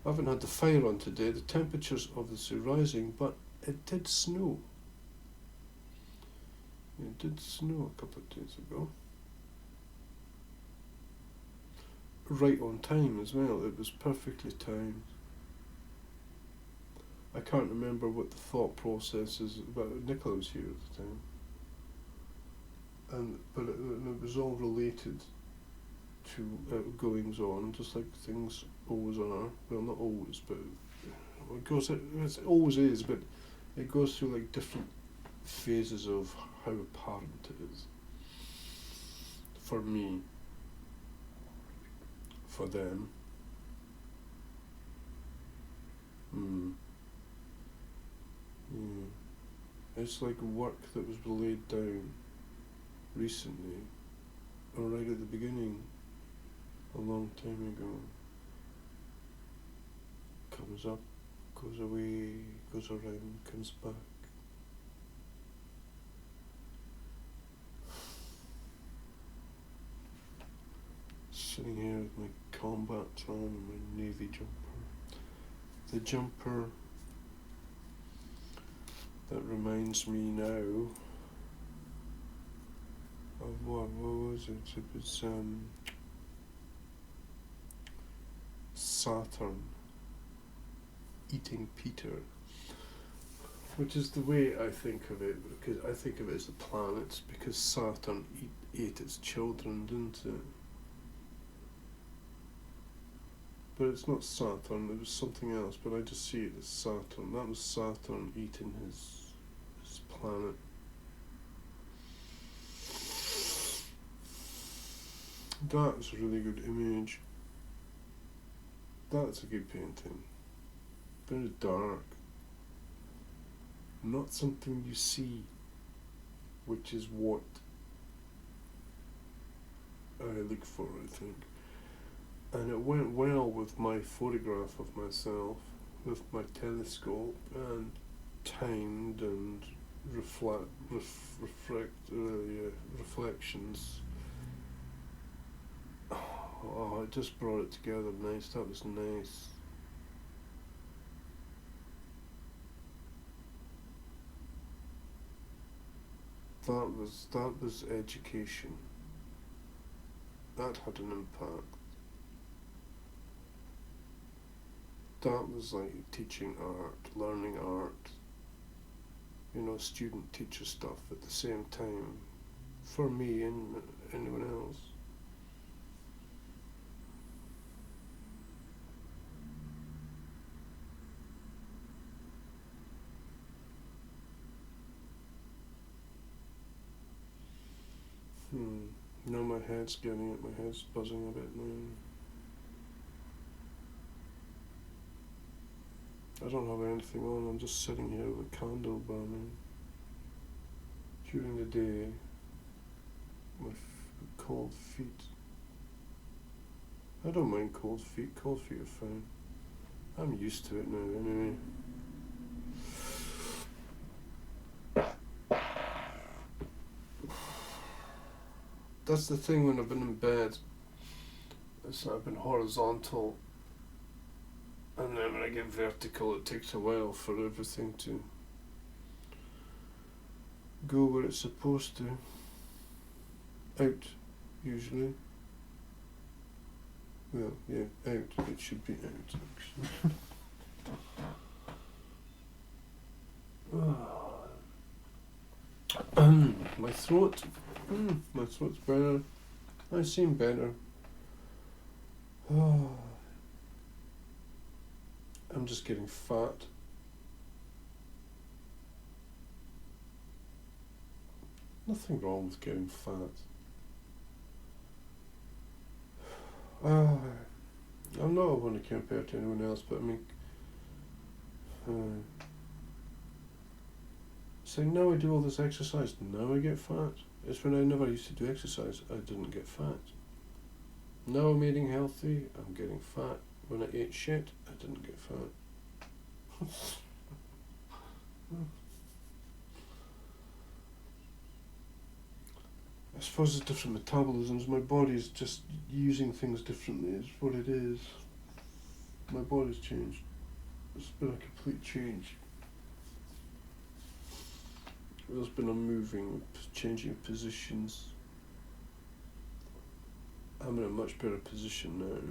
I haven't had the fire on today. The temperature's obviously rising, but it did snow. It did snow a couple of days ago. Right on time as well. It was perfectly timed. I can't remember what the thought process is, but Nicola was here at the time. But it was all related to goings on, just like things always are. Well, not always, but it always is, but it goes through like different phases of how apparent it is. For me, for them. It's like work that was laid down recently, or right at the beginning, a long time ago. Comes up, goes away, goes around, comes back. Sitting here with my combat on and my navy jumper. The jumper that reminds me now of what was it? It was Saturn eating Peter, which is the way I think of it, because I think of it as the planets, because Saturn ate its children, didn't it? But it's not Saturn, it was something else, but I just see it as Saturn. That was Saturn eating his planet. That's a really good image. That's a good painting. Very dark. Not something you see, which is what I look for, I think. And it went well with my photograph of myself, with my telescope, and timed and reflections. Oh, it just brought it together nice. That was nice. That was education. That had an impact. That was like teaching art, learning art. Student teacher stuff at the same time, for me and anyone else. Now my head's getting it, my head's buzzing a bit now. I don't have anything on, I'm just sitting here with a candle burning. during the day, my cold feet. I don't mind cold feet. Cold feet are fine. I'm used to it now anyway. That's the thing when I've been in bed. It's that I've been horizontal, and then when I get vertical, it takes a while for everything to go where it's supposed to. Out, usually. Well, yeah, out. It should be out, actually. My throat. My throat's better. I seem better. I'm just getting fat. Nothing wrong with getting fat. I'm not want to compare to anyone else, but I mean, saying now I do all this exercise, now I get fat. It's when I never used to do exercise, I didn't get fat. Now I'm eating healthy, I'm getting fat. When I ate shit, I didn't get fat. I suppose it's different metabolisms. My body's just using things differently. It's what it is. My body's changed. It's been a complete change. There's been a moving, changing of positions. I'm in a much better position now.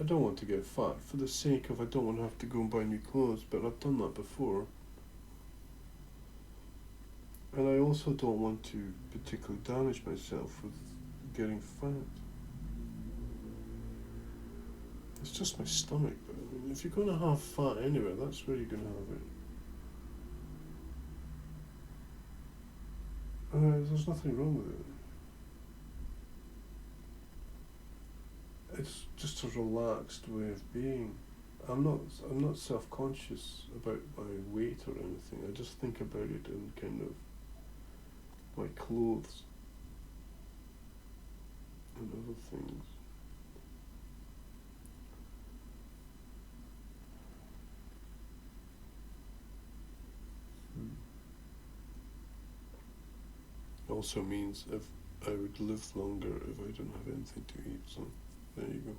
I don't want to get fat for the sake of I don't want to have to go and buy new clothes, but I've done that before. And I also don't want to particularly damage myself with getting fat. It's just my stomach, but I mean, if you're going to have fat anywhere, that's where you're going to have it. There's nothing wrong with it. It's just a relaxed way of being. I'm not self-conscious about my weight or anything. I just think about it in kind of my clothes and other things. Also means if I would live longer if I didn't have anything to eat, so there you go.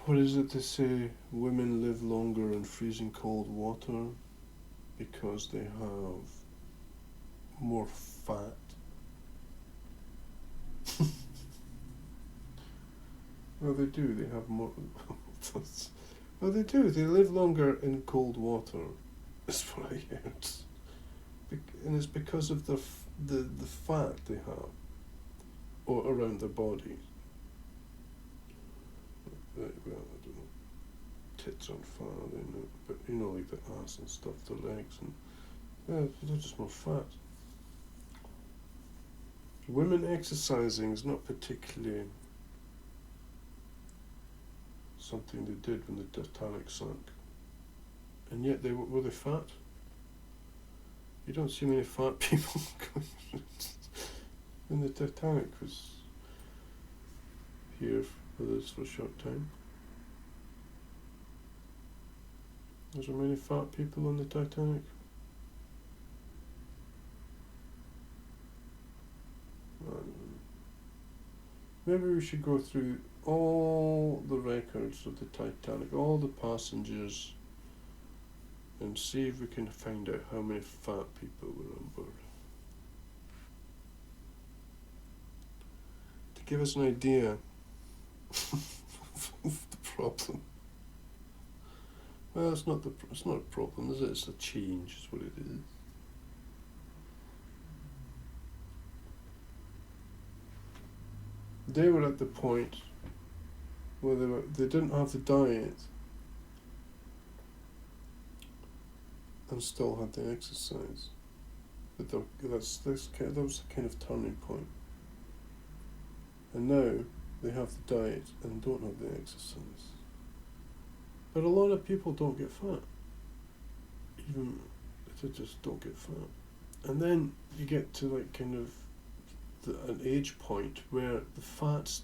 What is it they say? Women live longer in freezing cold water because they have more fat. Well, they do. They have more. Well, they do. They live longer in cold water. That's what I heard. And it's because of the fat they have, or around their bodies. Well, I don't know. Tits aren't fat, they know, but you know, like the ass and stuff, the legs, and yeah, they're just more fat. Women exercising is not particularly something they did when the Titanic sank, and yet were they fat? You don't see many fat people going when the Titanic was here with us for a short time. Was there many fat people on the Titanic? Maybe we should go through all the records of the Titanic, all the passengers, and see if we can find out how many fat people were on board. To give us an idea of the problem. Well, it's not a problem, is it? It's a change, is what it is. They were at the point where they didn't have the diet and still had the exercise. But that was the kind of turning point. And now they have the diet and don't have the exercise. But a lot of people don't get fat. Even they just don't get fat. And then you get to like kind of an age point where the fat's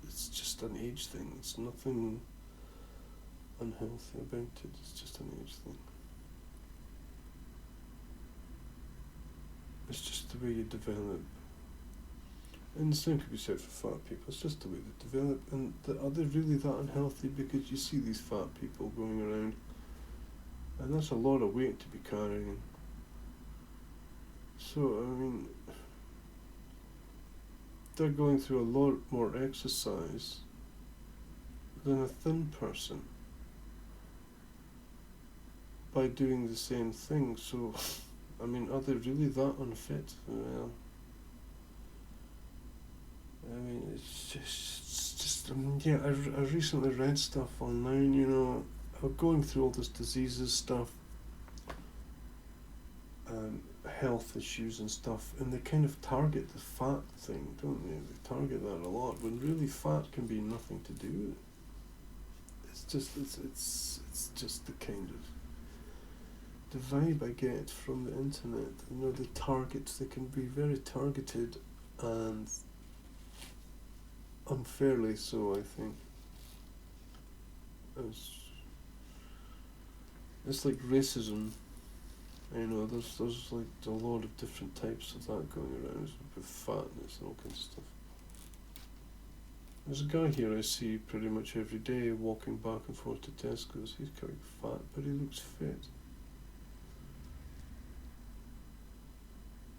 it's just an age thing. It's nothing unhealthy about it. It's just an age thing. It's just the way you develop. And the same could be said for fat people. It's just the way they develop. And are they really that unhealthy? Because you see these fat people going around, and that's a lot of weight to be carrying. So, I mean, they're going through a lot more exercise than a thin person by doing the same thing. So, I mean, are they really that unfit? Well, I mean, it's just yeah, I recently read stuff online, you know, going through all this diseases stuff, health issues and stuff, and they kind of target the fat thing, don't they? They target that a lot, when really fat can be nothing to do with it. It's just the kind of the vibe I get from the internet. You know, the targets, they can be very targeted and unfairly so, I think. It's like racism. You know, there's like a lot of different types of that going around with fatness and all kinds of stuff. There's a guy here I see pretty much every day walking back and forth to Tesco's. He's quite fat, but he looks fit.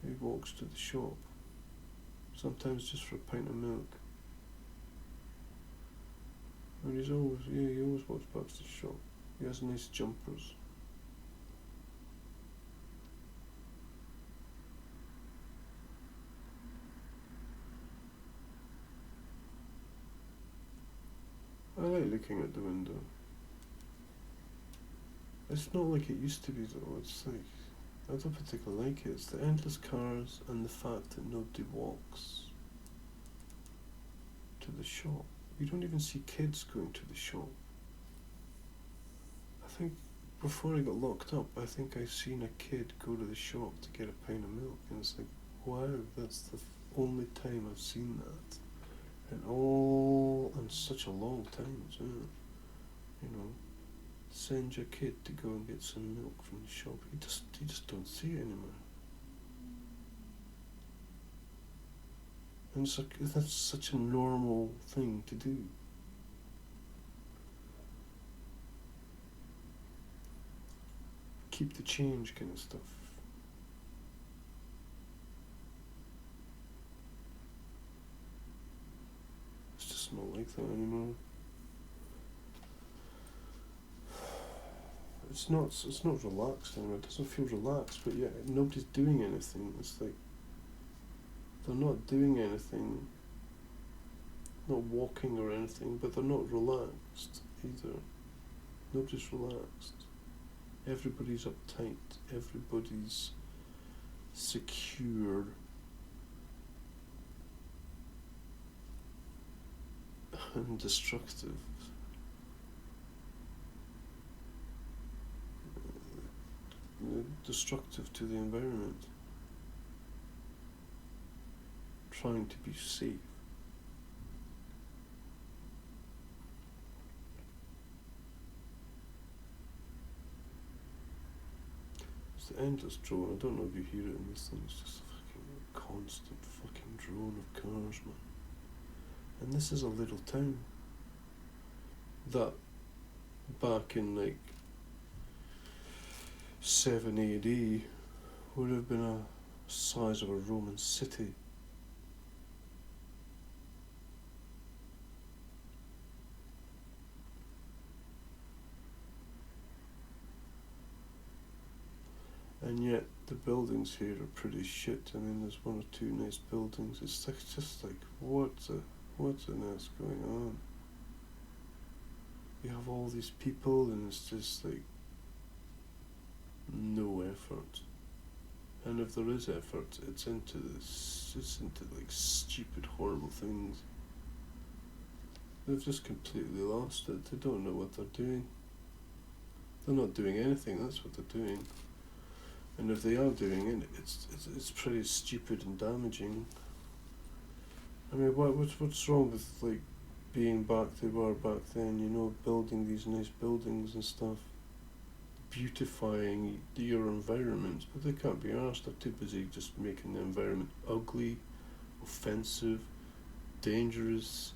He walks to the shop, sometimes just for a pint of milk. And he always walks back to the shop. He has nice jumpers. I like looking at the window. It's not like it used to be though. It's like, I don't particularly like it. It's the endless cars and the fact that nobody walks to the shop. You don't even see kids going to the shop. I think before I got locked up, I think I seen a kid go to the shop to get a pint of milk, and it's like, wow, that's the only time I've seen that. And such a long time as well. You know, send your kid to go and get some milk from the shop. You just don't see it anymore. And that's such a normal thing to do. Keep the change kind of stuff. It's just not like that anymore. It's not relaxed anymore. It doesn't feel relaxed, but yet nobody's doing anything. It's like they're not doing anything, not walking or anything, but they're not relaxed either. Nobody's relaxed. Everybody's uptight. Everybody's secure. And destructive. Destructive to the environment. Trying to be safe. It's the endless drone. I don't know if you hear it in this thing. It's just a fucking constant fucking drone of cars, man. And this is a little town that back in like 7 AD would have been a size of a Roman city. And yet the buildings here are pretty shit. I mean, there's one or two nice buildings. It's like, just like, what's on earth going on? You have all these people and it's just like no effort. And if there is effort, it's into like stupid, horrible things. They've just completely lost it. They don't know what they're doing. They're not doing anything, that's what they're doing. And if they are doing it, it's pretty stupid and damaging. I mean, what's wrong with, like, being back they were back then, you know, building these nice buildings and stuff, beautifying your environment, but they can't be arsed. They're too busy just making the environment ugly, offensive, dangerous.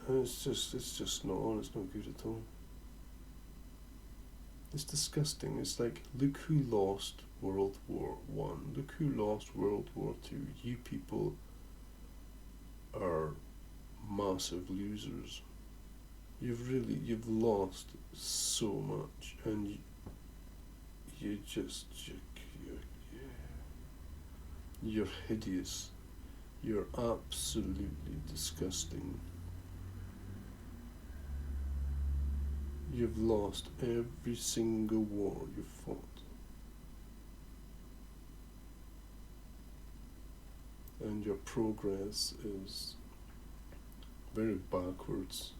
And it's just not on, it's not good at all. It's disgusting. It's like, look who lost World War One. Look who lost World War Two. You people are massive losers. You've lost so much, and you're hideous. You're absolutely disgusting. You've lost every single war you've fought. And your progress is very backwards,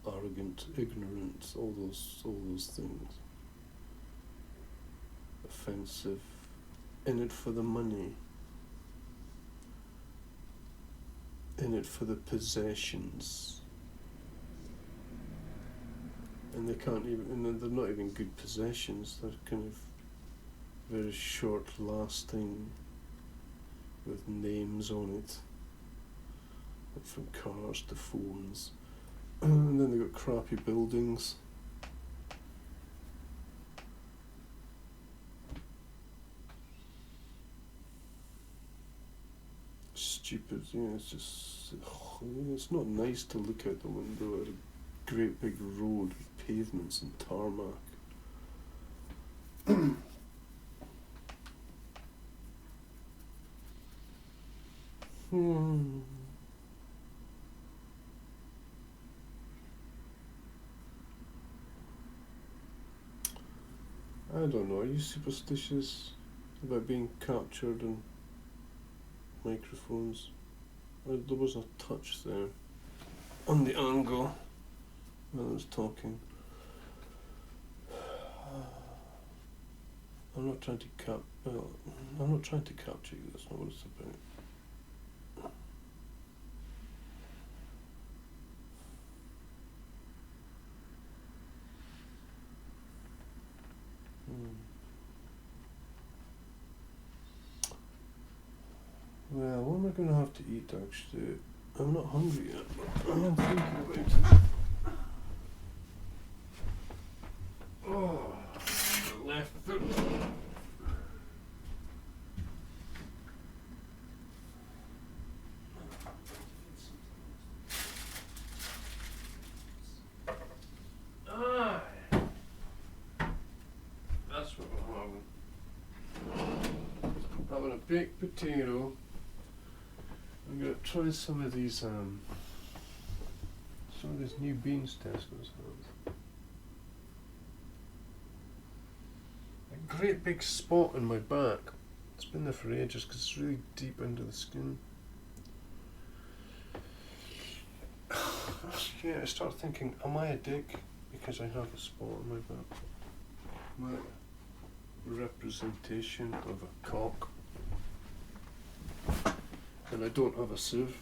arrogant, ignorant, all those things. Offensive, in it for the money, in it for the possessions. And they can't even, and they're not even good possessions, they're kind of very short lasting, with names on it, from cars to phones. And then they've got crappy buildings. Stupid, it's just, it's not nice to look out the window at a great big road with pavements and tarmac. I don't know, are you superstitious about being captured on microphones? There was a touch there on the angle when I was talking. I'm not trying to capture you, that's not what it's about. Well, what am I going to have to eat, actually? I'm not hungry yet, but I am thinking about it. Oh, the left foot. That's what we're having. Having a baked potato. I'm gonna try some of these new beans Tesco's have. A great big spot in my back. It's been there for ages because it's really deep into the skin. Yeah, I start thinking, am I a dick because I have a spot on my back? My representation of a cock. And I don't have a sieve.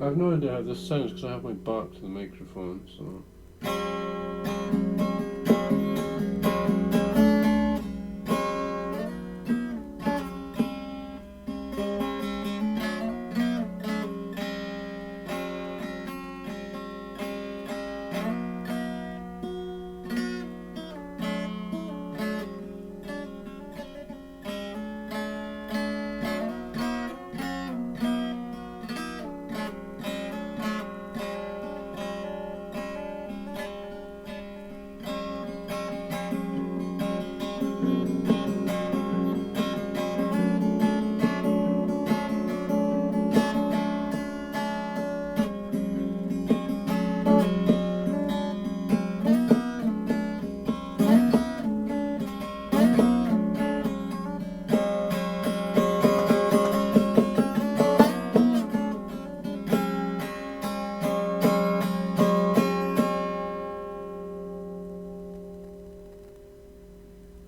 I've no idea how this sounds because I have my back to the microphone, so.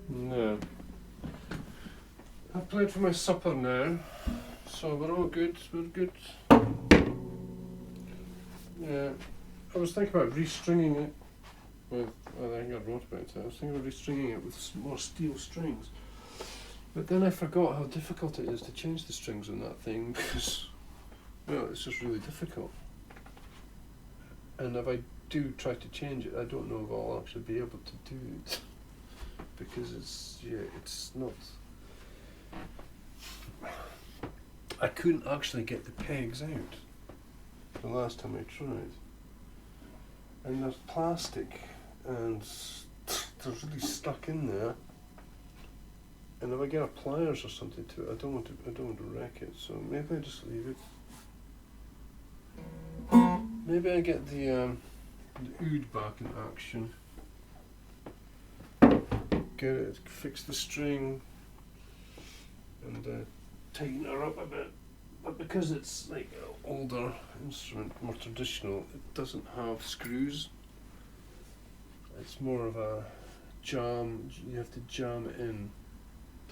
No. I've played for my supper now, so we're all good, we're good. Yeah, I was thinking about restringing it with, I think I wrote about it, I was thinking of restringing it with more steel strings. But then I forgot how difficult it is to change the strings on that thing because, well, it's just really difficult. And if I do try to change it, I don't know if I'll actually be able to do it. Because it's not. I couldn't actually get the pegs out the last time I tried. And there's plastic and they're really stuck in there. And if I get a pliers or something to it, I don't want to wreck it. So maybe I just leave it. Maybe I get the oud back in action. Get it, fix the string, and tighten her up a bit. But because it's like an older instrument, more traditional, it doesn't have screws. It's more of a jam. You have to jam it in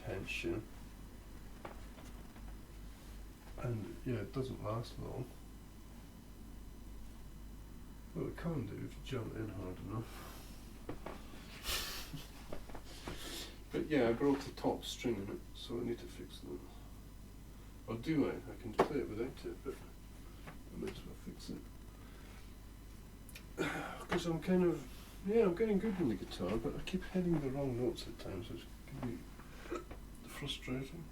tension, and yeah, it doesn't last long. Well, it can do if you jam it in hard enough. But yeah, I broke the top string in it, so I need to fix that. Or do I? I can play it without it, but I might as well fix it. Because I'm kind of, I'm getting good on the guitar, but I keep hitting the wrong notes at times, which can be frustrating.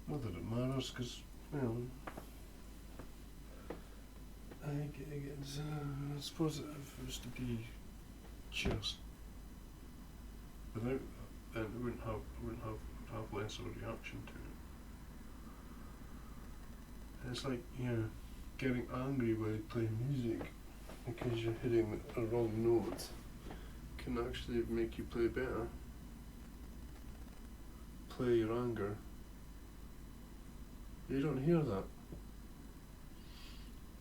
Not that it matters, because, I suppose if it was to be just without that, then it wouldn't have less of a reaction to it. And it's like, getting angry while you play music because you're hitting a wrong note can actually make you play better. Play your anger. You don't hear that.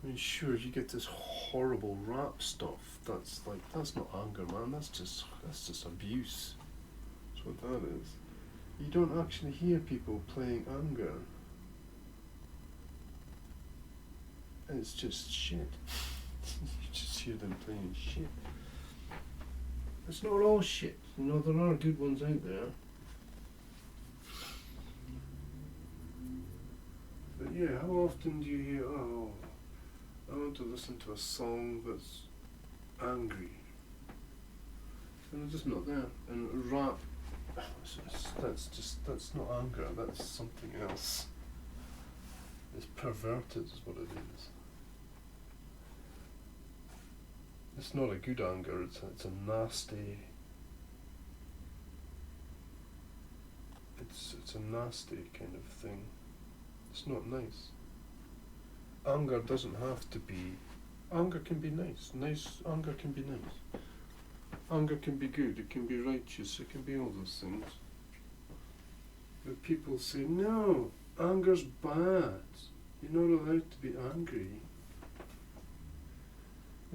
I mean, sure, you get this horrible rap stuff. That's not anger, man. That's just abuse. That's what that is. You don't actually hear people playing anger. And it's just shit. You just hear them playing shit. It's not all shit. There are good ones out there. But yeah, how often do you hear, I want to listen to a song that's angry, and it's just not there. And rap, that's not anger. That's something else. It's perverted, is what it is. It's not a good anger. It's a nasty. It's a nasty kind of thing. It's not nice. Anger doesn't have to be. Anger can be nice. Anger can be nice. Anger can be good. It can be righteous. It can be all those things. But people say, no, anger's bad. You're not allowed to be angry.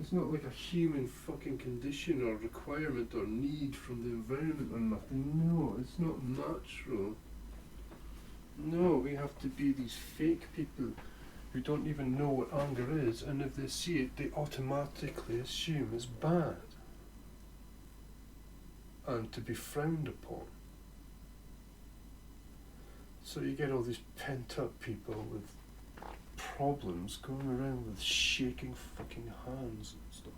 It's not like a human fucking condition or requirement or need from the environment or nothing. No, it's not natural. No, we have to be these fake people who don't even know what anger is, and if they see it, they automatically assume it's bad and to be frowned upon. So you get all these pent-up people with problems going around with shaking fucking hands and stuff.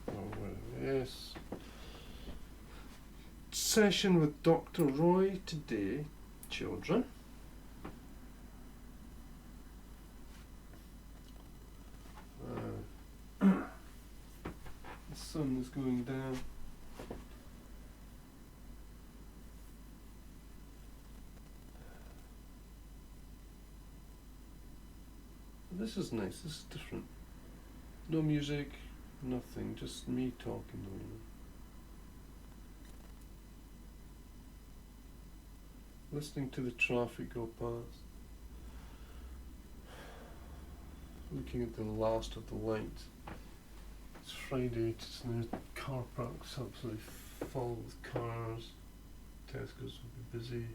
Oh, well, yes. Session with Dr. Roy today, children. The sun is going down. This is nice, this is different. No music, nothing, just me talking to you. Listening to the traffic go past. Looking at the last of the lights. It's Friday, and the car park's absolutely full with cars. Tesco's will be busy.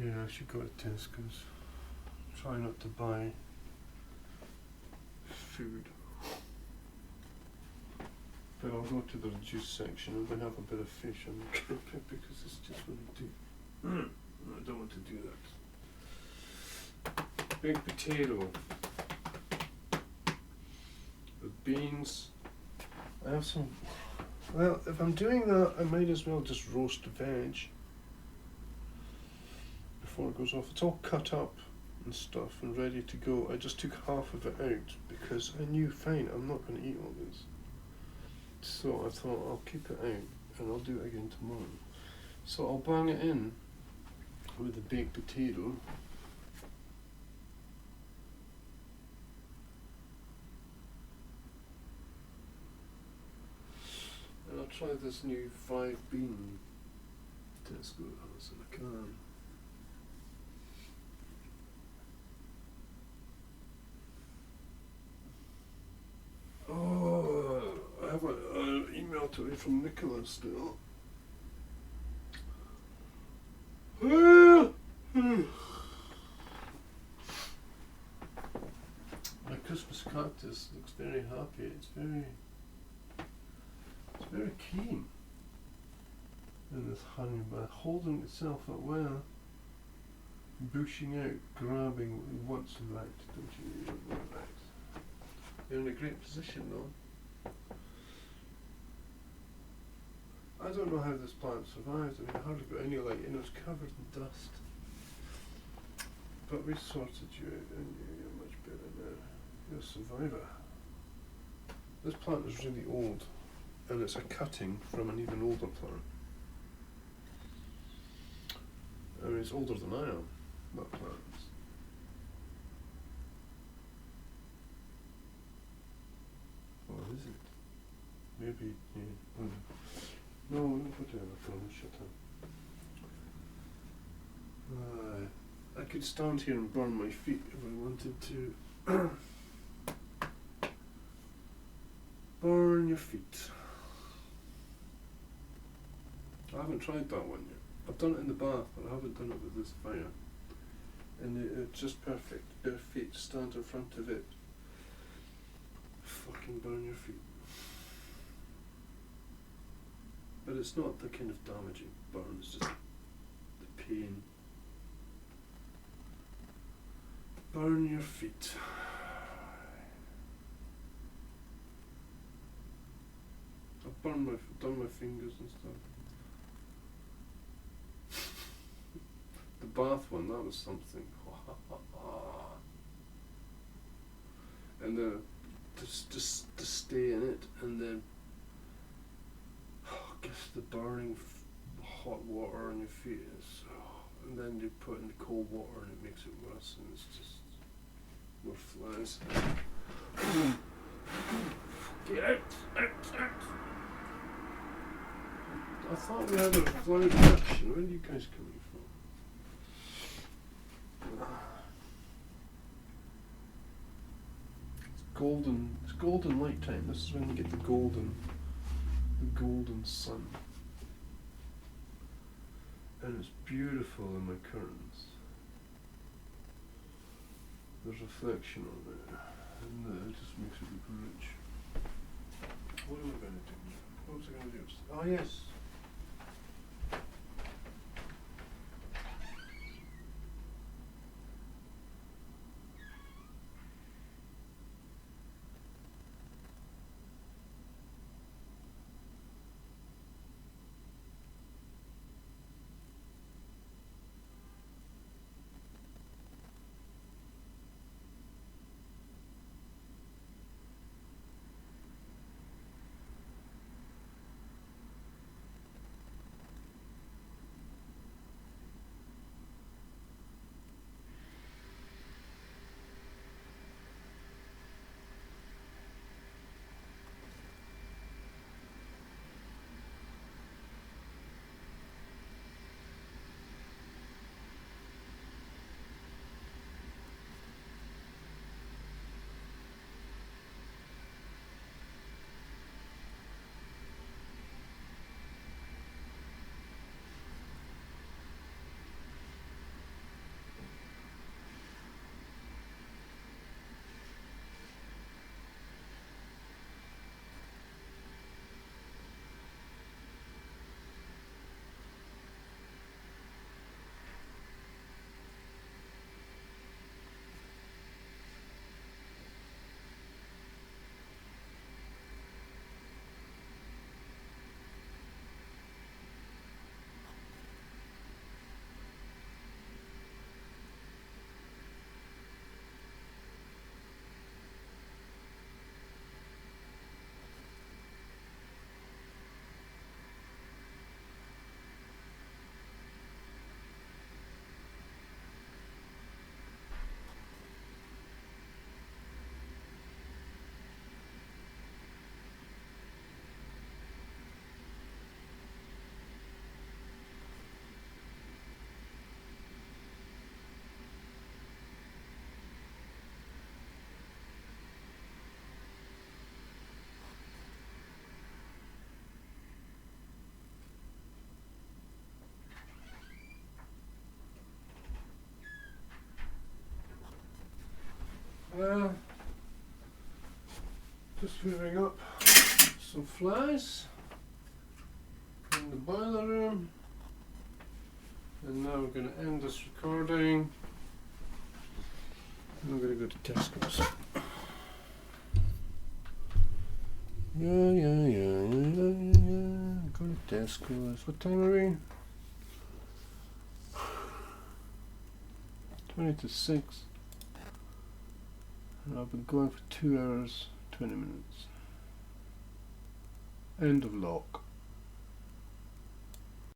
Yeah, I should go to Tesco's. Try not to buy food. But I'll go to the juice section and then have a bit of fish on the carpet because it's just what I do. I don't want to do that. Baked potato with beans. I have some. Well, if I'm doing that, I might as well just roast veg before it goes off. It's all cut up and stuff and ready to go. I just took half of it out because I knew, fine, I'm not going to eat all this. So I thought I'll keep it out and I'll do it again tomorrow. So I'll bang it in with the baked potato. And I'll try this new 5-bean Tesco house in a can. Oh, I have an email today from Nicola still. My Christmas cactus looks very happy. It's very keen in this honey bath, holding itself up well, bushing out, grabbing what it wants right, don't you? You don't want right. You're in a great position though. I don't know how this plant survives. I mean, I hardly got any light in. It was covered in dust. But we sorted you out and you're much better now. You're a survivor. This plant is really old and it's a cutting from an even older plant. I mean, it's older than I am, that plant. Or is it? Maybe, yeah. No, whatever, Colin, shut up. I could stand here and burn my feet if I wanted to. Burn your feet. I haven't tried that one yet. I've done it in the bath, but I haven't done it with this fire. And it's just perfect. Bare feet, stand in front of it. Fucking burn your feet. But it's not the kind of damaging burn, it's just the pain. Burn your feet. I've done my fingers and stuff. The bath one, that was something. And just to stay in it and then guess the burning hot water on your feet is, and then you put in the cold water and it makes it worse, and it's just more flies. Get out! I thought we had a fly reduction. Where are you guys coming from? It's golden light time. This is when you get the golden the golden sun. And it's beautiful in my curtains. There's reflection on it, and it just makes it look rich. What am I going to do now? What was I going to do? Oh yes. Just moving up some flies in the boiler room, and now we're going to end this recording. I'm going to go to Tesco's. Go to Tesco's. What time are we? 20 to 6. And I've been going for 2 hours, 20 minutes. End of lock.